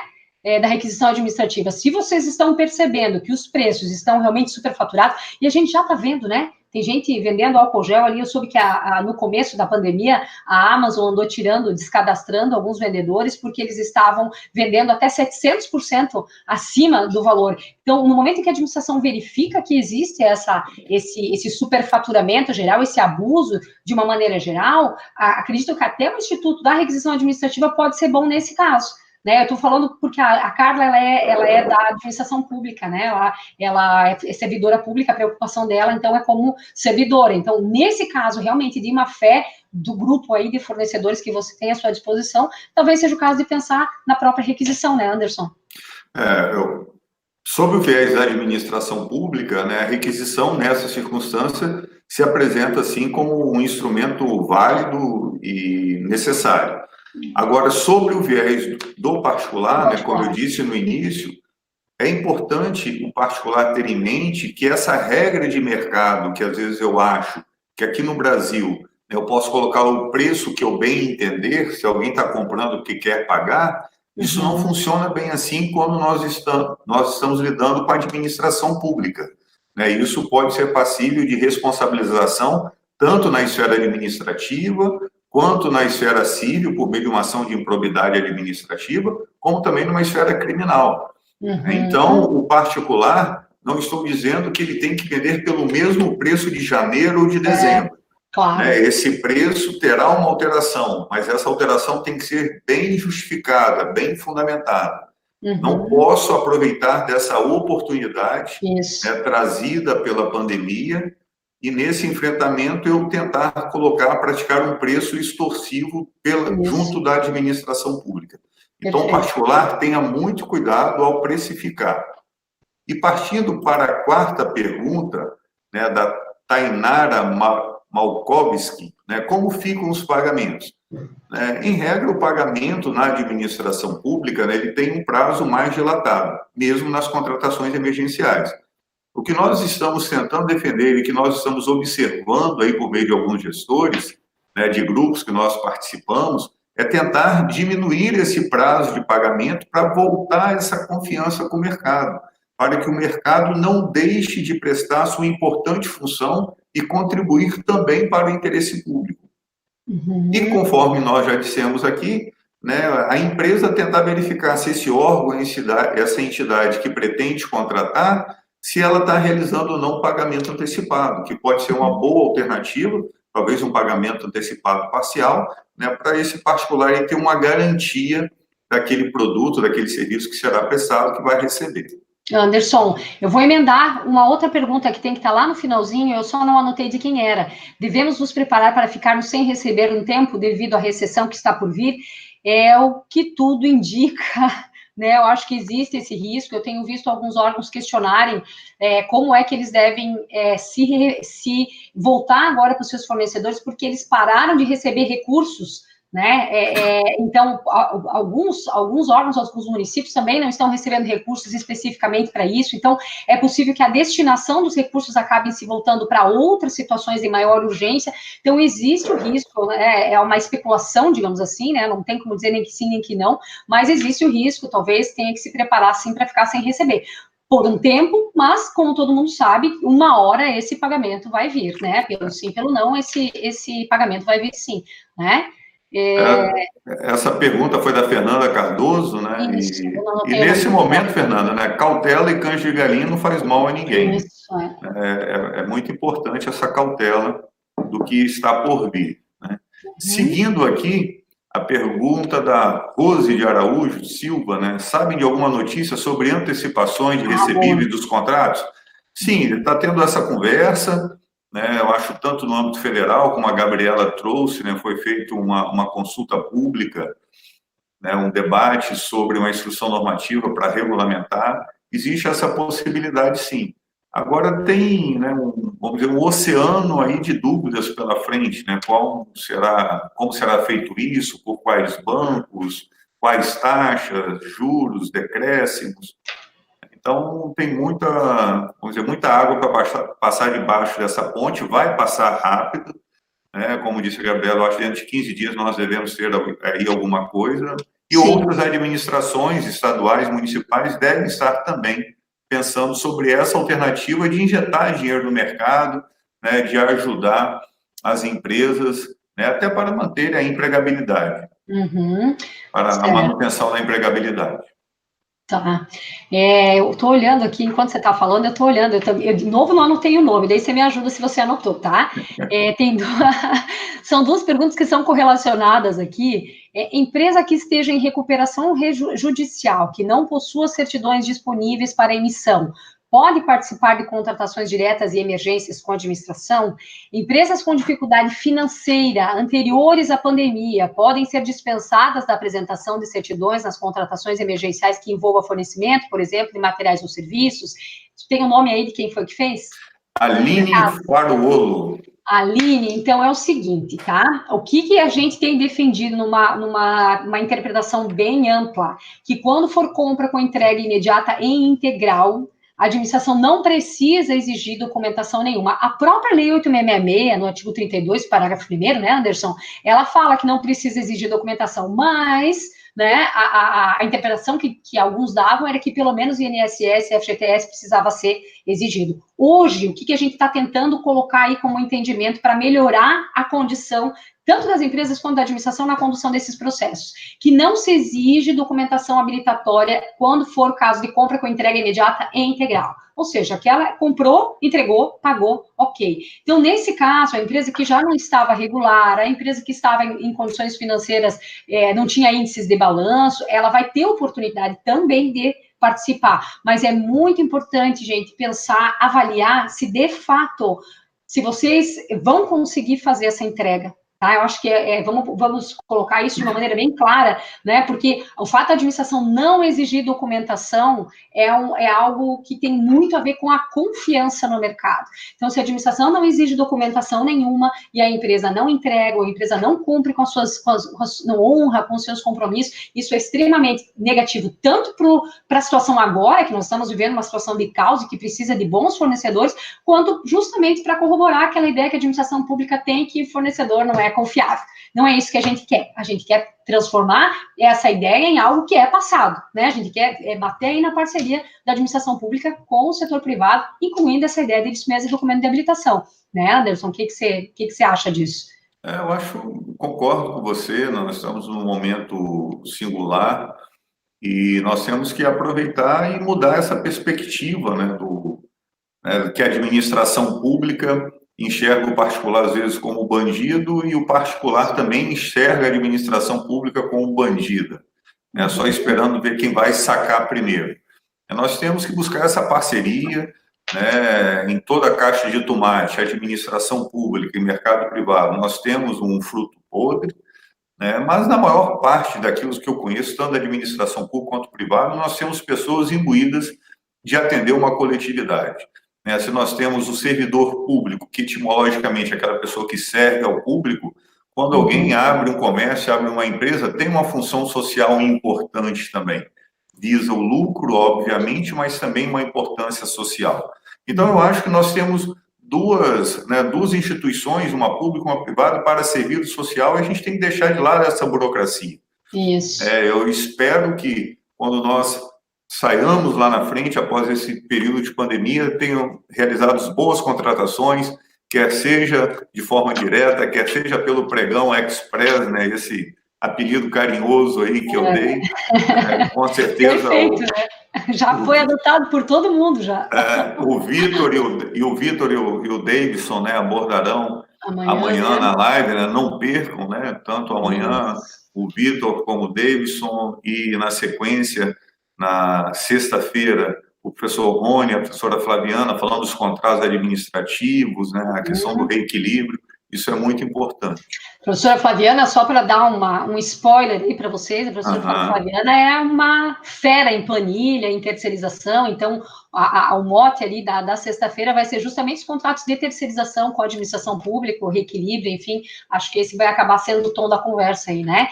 A: Da requisição administrativa. Se vocês estão percebendo que os preços estão realmente superfaturados, e a gente já está vendo, né? Tem gente vendendo álcool gel ali. Eu soube que no começo da pandemia, a Amazon andou descadastrando alguns vendedores, porque eles estavam vendendo até 700% acima do valor. Então, no momento em que a administração verifica que existe esse superfaturamento geral, esse abuso de uma maneira geral, acredito que até o Instituto da Requisição Administrativa pode ser bom nesse caso. Né, eu estou falando porque a Carla, ela é da administração pública, né, ela é servidora pública, a preocupação dela, então, é como servidora. Então, nesse caso, realmente, de má fé do grupo aí de fornecedores que você tem à sua disposição, talvez seja o caso de pensar na própria requisição, né, Anderson?
B: Sobre o viés da administração pública, né, a requisição nessa circunstância se apresenta assim como um instrumento válido e necessário. Agora, sobre o viés do particular, né, como eu disse no início, é importante o particular ter em mente que essa regra de mercado, que às vezes eu acho que aqui no Brasil, né, eu posso colocar o preço que eu bem entender, se alguém está comprando o que quer pagar, isso não funciona bem assim quando nós estamos lidando com a administração pública, né? Isso pode ser passível de responsabilização, tanto na esfera administrativa, quanto na esfera civil, por meio de uma ação de improbidade administrativa, como também numa esfera criminal. Então, o particular, não estou dizendo que ele tem que vender pelo mesmo preço de janeiro ou de dezembro.
A: Claro.
B: Né? Esse preço terá uma alteração, mas essa alteração tem que ser bem justificada, bem fundamentada. Não posso aproveitar dessa oportunidade, né, trazida pela pandemia e nesse enfrentamento eu tentar praticar um preço extorsivo junto da administração pública. Então, o particular tenha muito cuidado ao precificar. E partindo para a quarta pergunta, né, da Tainara Malkowski, né, como ficam os pagamentos? Em regra, o pagamento na administração pública, né, ele tem um prazo mais dilatado, mesmo nas contratações emergenciais. O que nós estamos tentando defender e que nós estamos observando aí por meio de alguns gestores, né, de grupos que nós participamos, é tentar diminuir esse prazo de pagamento para voltar essa confiança com o mercado, para que o mercado não deixe de prestar sua importante função e contribuir também para o interesse público. E conforme nós já dissemos aqui, né, a empresa tentar verificar se esse órgão, essa entidade que pretende contratar, se ela está realizando ou não pagamento antecipado, que pode ser uma boa alternativa, talvez um pagamento antecipado parcial, né, para esse particular ter uma garantia daquele produto, daquele serviço que será prestado, que vai receber.
A: Anderson, eu vou emendar uma outra pergunta que tem que estar lá no finalzinho, eu só não anotei de quem era. Devemos nos preparar para ficarmos sem receber um tempo devido à recessão que está por vir? É o que tudo indica, né? Eu acho que existe esse risco. Eu tenho visto alguns órgãos questionarem como é que eles devem se voltar agora para os seus fornecedores, porque eles pararam de receber recursos, né? Então, alguns órgãos, alguns municípios também não estão recebendo recursos especificamente para isso, então é possível que a destinação dos recursos acabe se voltando para outras situações de maior urgência, então existe o risco, né? É uma especulação, digamos assim, né? Não tem como dizer nem que sim, nem que não, mas existe o risco, talvez tenha que se preparar sim para ficar sem receber. Por um tempo, mas, como todo mundo sabe, uma hora esse pagamento vai vir, né? Pelo sim, pelo não, esse pagamento vai vir sim, né?
B: Essa pergunta foi da Fernanda Cardoso, né?
A: Isso,
B: e nesse momento, Fernanda, né, cautela e canja de galinha não faz mal a ninguém.
A: Isso,
B: é muito importante essa cautela do que está por vir, né? Seguindo aqui, a pergunta da Rose de Araújo Silva, né? Sabem de alguma notícia sobre antecipações de recebíveis dos contratos? Sim, está tendo essa conversa, né? Eu acho tanto no âmbito federal, como a Gabriela trouxe, né? Foi feita uma consulta pública, né? Um debate sobre uma instrução normativa para regulamentar. Existe essa possibilidade, sim. Agora tem, né, vamos dizer, um oceano aí de dúvidas pela frente, né? Como será feito isso, por quais bancos, quais taxas, juros, decréscimos. Então, tem muita, vamos dizer, muita água para passar debaixo dessa ponte, vai passar rápido, né? Como disse a Gabriela, acho que dentro de 15 dias nós devemos ter aí alguma coisa, e sim, outras administrações estaduais, municipais, devem estar também pensando sobre essa alternativa de injetar dinheiro no mercado, né, de ajudar as empresas, né, até para manter a empregabilidade, para a manutenção da empregabilidade.
A: Tá. Eu estou olhando aqui, enquanto você está falando, eu estou olhando, eu de novo não anotei o nome, daí você me ajuda se você anotou, tá? São duas perguntas que são correlacionadas aqui. Empresa que esteja em recuperação judicial, que não possua certidões disponíveis para emissão, pode participar de contratações diretas e emergências com a administração. Empresas com dificuldade financeira anteriores à pandemia podem ser dispensadas da apresentação de certidões nas contratações emergenciais que envolvam fornecimento, por exemplo, de materiais ou serviços. Tem o nome aí de quem foi que fez?
B: Aline Faruolo.
A: Aline, então é o seguinte, tá? O que a gente tem defendido numa interpretação bem ampla, que quando for compra com entrega imediata em integral, a administração não precisa exigir documentação nenhuma. A própria Lei 8.666, no artigo 32, parágrafo 1º, né, Anderson? Ela fala que não precisa exigir documentação, mas, né, a interpretação que alguns davam era que pelo menos o INSS e FGTS precisava ser exigido. Hoje, o que a gente está tentando colocar aí como entendimento para melhorar a condição tanto das empresas quanto da administração na condução desses processos, que não se exige documentação habilitatória quando for o caso de compra com entrega imediata e integral. Ou seja, que ela comprou, entregou, pagou, ok. Então, nesse caso, a empresa que já não estava regular, a empresa que estava em condições financeiras, não tinha índices de balanço, ela vai ter oportunidade também de participar. Mas é muito importante, gente, pensar, avaliar se de fato, se vocês vão conseguir fazer essa entrega. Tá? Eu acho que vamos colocar isso de uma maneira bem clara, né? Porque o fato da administração não exigir documentação é algo que tem muito a ver com a confiança no mercado. Então, se a administração não exige documentação nenhuma e a empresa não entrega, ou a empresa não cumpre não honra com os seus compromissos, isso é extremamente negativo, tanto para a situação agora, que nós estamos vivendo uma situação de caos e que precisa de bons fornecedores, quanto justamente para corroborar aquela ideia que a administração pública tem que fornecedor não é confiável. Não é isso que a gente quer. A gente quer transformar essa ideia em algo que é passado, né? A gente quer bater aí na parceria da administração pública com o setor privado, incluindo essa ideia de despesa e documento de habilitação. Né, Anderson? O que você acha disso?
B: Eu concordo com você, nós estamos num momento singular e nós temos que aproveitar e mudar essa perspectiva, né, que a administração pública enxerga o particular, às vezes, como bandido, e o particular também enxerga a administração pública como bandida, né? Só esperando ver quem vai sacar primeiro. Nós temos que buscar essa parceria, né, em toda a caixa de tomate, administração pública e mercado privado. Nós temos um fruto podre, né, mas na maior parte daquilo que eu conheço, tanto da administração pública quanto privada, nós temos pessoas imbuídas de atender uma coletividade. Se nós temos o servidor público, que etimologicamente é aquela pessoa que serve ao público, quando alguém abre um comércio, abre uma empresa, tem uma função social importante também. Visa o lucro, obviamente, mas também uma importância social. Então, eu acho que nós temos duas instituições, uma pública e uma privada, para servir o social, e a gente tem que deixar de lado essa burocracia.
A: Isso.
B: Eu espero que, quando nós saiamos lá na frente, após esse período de pandemia, tenham realizado boas contratações, quer seja de forma direta, quer seja pelo pregão express, né, esse apelido carinhoso aí que eu dei, com certeza.
A: Perfeito, né? Já foi adotado por todo mundo, já.
B: O Vitor e o Davidson, né, abordarão amanhã na live, né, não percam, né, tanto amanhã o Vitor como o Davidson, e na sequência, na sexta-feira, o professor Rony, a professora Flaviana, falando dos contratos administrativos, né, a questão do reequilíbrio. Isso é muito importante.
A: Professora Flaviana, só para dar um spoiler aí para vocês, a professora Flaviana é uma fera em planilha, em terceirização, então o mote ali da sexta-feira vai ser justamente os contratos de terceirização com a administração pública, o reequilíbrio, enfim, acho que esse vai acabar sendo o tom da conversa aí, né?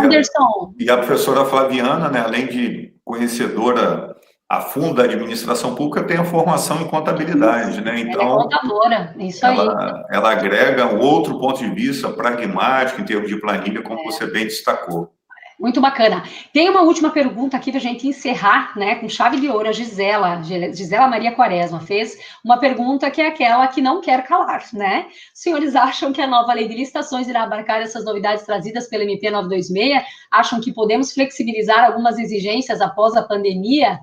A: Anderson.
B: E a professora Flaviana, né, além de conhecedora a fundo da administração pública, tem a formação em contabilidade, né? Então,
A: ela é contadora, isso aí.
B: Ela agrega um outro ponto de vista pragmático em termos de planilha, como você bem destacou.
A: Muito bacana. Tem uma última pergunta aqui para a gente encerrar, né, com chave de ouro. A Gisela Maria Quaresma fez uma pergunta que é aquela que não quer calar, né? Os senhores acham que a nova lei de licitações irá abarcar essas novidades trazidas pela MP 926? Acham que podemos flexibilizar algumas exigências após a pandemia?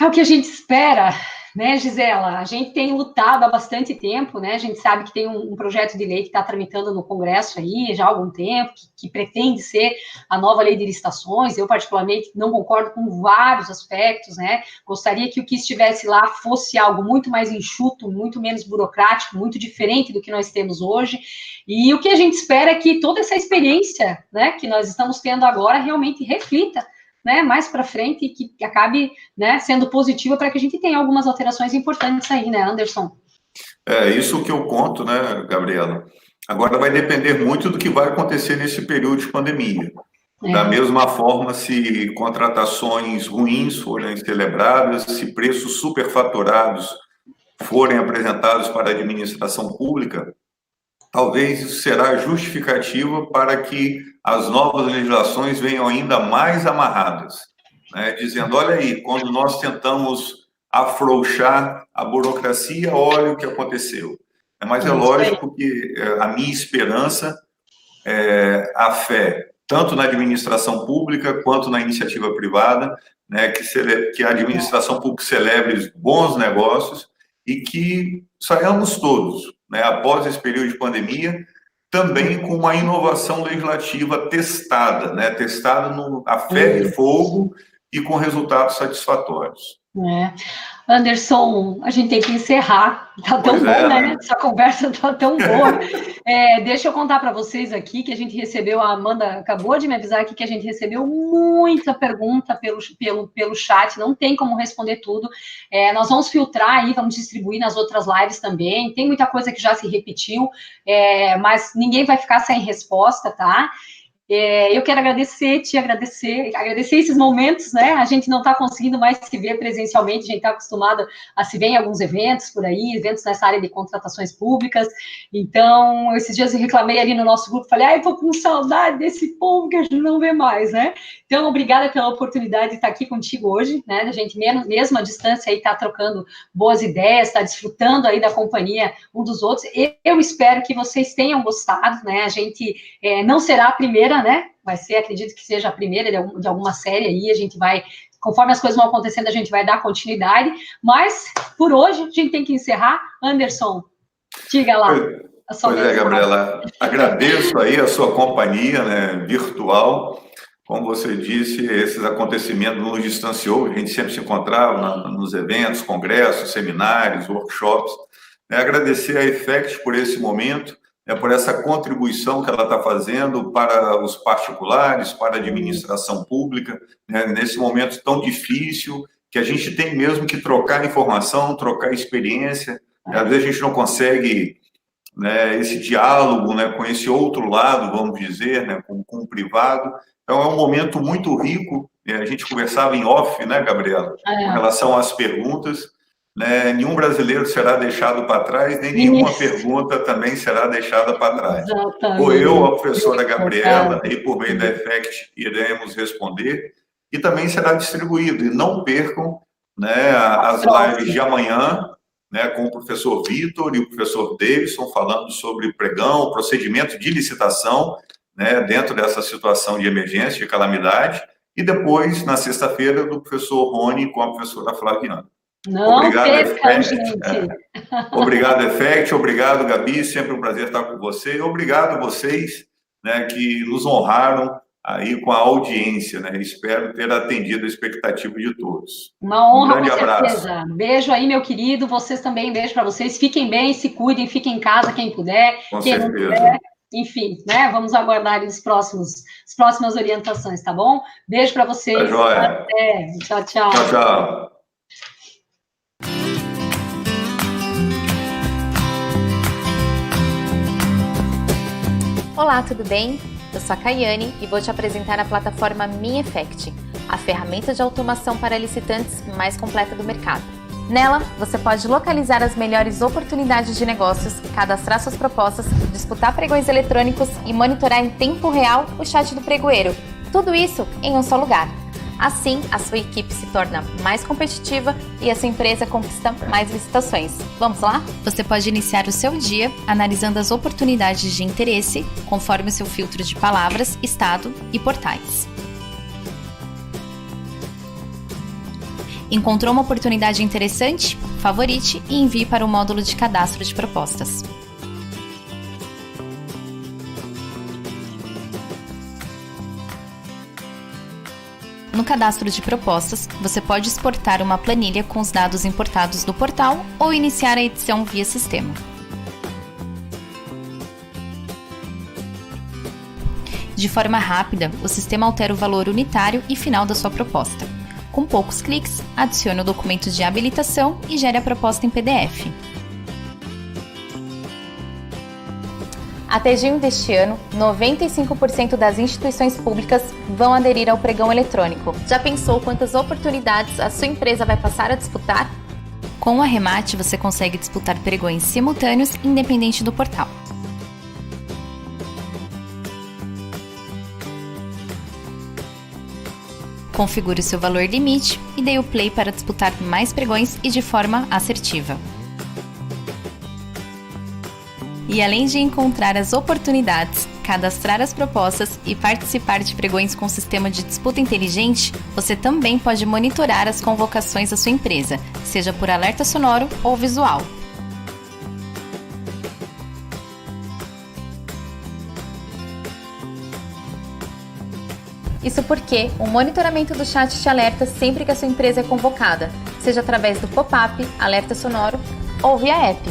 A: É o que a gente espera, né, Gisela? A gente tem lutado há bastante tempo, né? A gente sabe que tem um projeto de lei que está tramitando no Congresso aí já há algum tempo, que pretende ser a nova lei de licitações. Eu, particularmente, não concordo com vários aspectos, né? Gostaria que o que estivesse lá fosse algo muito mais enxuto, muito menos burocrático, muito diferente do que nós temos hoje. E o que a gente espera é que toda essa experiência, né, que nós estamos tendo agora realmente reflita, né, mais para frente e que acabe, né, sendo positiva para que a gente tenha algumas alterações importantes aí, né, Anderson?
B: É isso que eu conto, né, Gabriela? Agora vai depender muito do que vai acontecer nesse período de pandemia. Da mesma forma, se contratações ruins forem celebradas, se preços superfaturados forem apresentados para a administração pública, talvez isso será justificativa para que as novas legislações venham ainda mais amarradas, né? Dizendo, olha aí, quando nós tentamos afrouxar a burocracia, olha o que aconteceu. Mas é lógico que a minha esperança, a fé, tanto na administração pública quanto na iniciativa privada, né, que a administração pública celebre bons negócios e que saiamos todos, né, após esse período de pandemia, também com uma inovação legislativa testada, né, testada a ferro e fogo e com resultados satisfatórios.
A: Anderson, a gente tem que encerrar, tá tão bom, né? Essa conversa tá tão boa. Deixa eu contar para vocês aqui que a gente recebeu, a Amanda acabou de me avisar aqui que a gente recebeu muita pergunta pelo chat, não tem como responder tudo. Nós vamos filtrar aí, vamos distribuir nas outras lives também, tem muita coisa que já se repetiu, mas ninguém vai ficar sem resposta, tá? Eu quero agradecer esses momentos, né? A gente não está conseguindo mais se ver presencialmente, a gente está acostumado a se ver em alguns eventos por aí, eventos nessa área de contratações públicas. Então, esses dias eu reclamei ali no nosso grupo, falei, eu tô com saudade desse povo que a gente não vê mais, né? Então, obrigada pela oportunidade de estar aqui contigo hoje, né? A gente, mesmo à distância, aí está trocando boas ideias, está desfrutando aí da companhia um dos outros. Eu espero que vocês tenham gostado, né? A gente não será a primeira, né? Vai ser, acredito que seja a primeira de alguma série aí, a gente vai, conforme as coisas vão acontecendo, a gente vai dar continuidade, mas por hoje a gente tem que encerrar. Anderson, diga lá.
B: Pois é, Gabriela, agradeço aí a sua companhia, né, virtual. Como você disse, esses acontecimentos nos distanciou, a gente sempre se encontrava nos eventos, congressos, seminários, workshops. Agradecer a Effect por esse momento, por essa contribuição que ela está fazendo para os particulares, para a administração pública, né, nesse momento tão difícil, que a gente tem mesmo que trocar informação, trocar experiência. Às vezes a gente não consegue, né, esse diálogo, né, com esse outro lado, vamos dizer, né, com o privado. Então, é um momento muito rico. A gente conversava em off, né, Gabriela, com relação às perguntas. Né, nenhum brasileiro será deixado para trás, nem nenhuma pergunta também será deixada para trás. Exatamente. Ou eu, a professora Gabriela, e por meio da Effect, iremos responder, e também será distribuído. E não percam, né, as lives de amanhã, né, com o professor Vitor e o professor Davidson, falando sobre pregão, procedimento de licitação, né, dentro dessa situação de emergência, de calamidade, e depois, na sexta-feira, do professor Rony com a professora Flaviana.
A: Não obrigado, percam, gente.
B: Obrigado, Effect. Obrigado, Gabi. Sempre um prazer estar com você. Obrigado a vocês, né, que nos honraram aí com a audiência, né? Espero ter atendido a expectativa de todos.
A: Uma honra, com certeza. Beijo aí, meu querido. Vocês também, beijo para vocês. Fiquem bem, se cuidem, fiquem em casa, quem puder.
B: Com
A: quem
B: certeza.
A: Não puder. Enfim, né? Vamos aguardar as próximas orientações, tá bom? Beijo para vocês.
B: Tá joia.
A: Até. Tchau, tchau.
B: Tchau, tchau.
C: Olá, tudo bem? Eu sou a Caiane e vou te apresentar a plataforma MinEffect, a ferramenta de automação para licitantes mais completa do mercado. Nela, você pode localizar as melhores oportunidades de negócios, cadastrar suas propostas, disputar pregões eletrônicos e monitorar em tempo real o chat do pregoeiro. Tudo isso em um só lugar. Assim, a sua equipe se torna mais competitiva e a sua empresa conquista mais licitações. Vamos lá? Você pode iniciar o seu dia analisando as oportunidades de interesse conforme o seu filtro de palavras, estado e portais. Encontrou uma oportunidade interessante? favorite e envie para o módulo de cadastro de propostas. No cadastro de propostas, você pode exportar uma planilha com os dados importados do portal ou iniciar a edição via sistema. De forma rápida, o sistema altera o valor unitário e final da sua proposta. Com poucos cliques, adicione o documento de habilitação e gere a proposta em PDF. Até junho deste ano, 95% das instituições públicas vão aderir ao pregão eletrônico. Já pensou quantas oportunidades a sua empresa vai passar a disputar? Com o Arremate, você consegue disputar pregões simultâneos, independente do portal. Configure o seu valor limite e dê o play para disputar mais pregões e de forma assertiva. E além de encontrar as oportunidades, cadastrar as propostas e participar de pregões com sistema de disputa inteligente, você também pode monitorar as convocações da sua empresa, seja por alerta sonoro ou visual. Isso porque o monitoramento do chat te alerta sempre que a sua empresa é convocada, seja através do pop-up, alerta sonoro ou via app.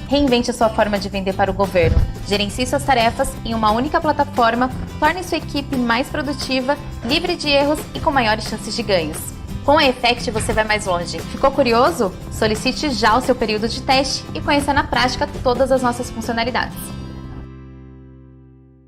C: Reinvente a sua forma de vender para o governo. Gerencie suas tarefas em uma única plataforma, torne sua equipe mais produtiva, livre de erros e com maiores chances de ganhos. Com a Effect você vai mais longe. Ficou curioso? Solicite já o seu período de teste e conheça na prática todas as nossas funcionalidades.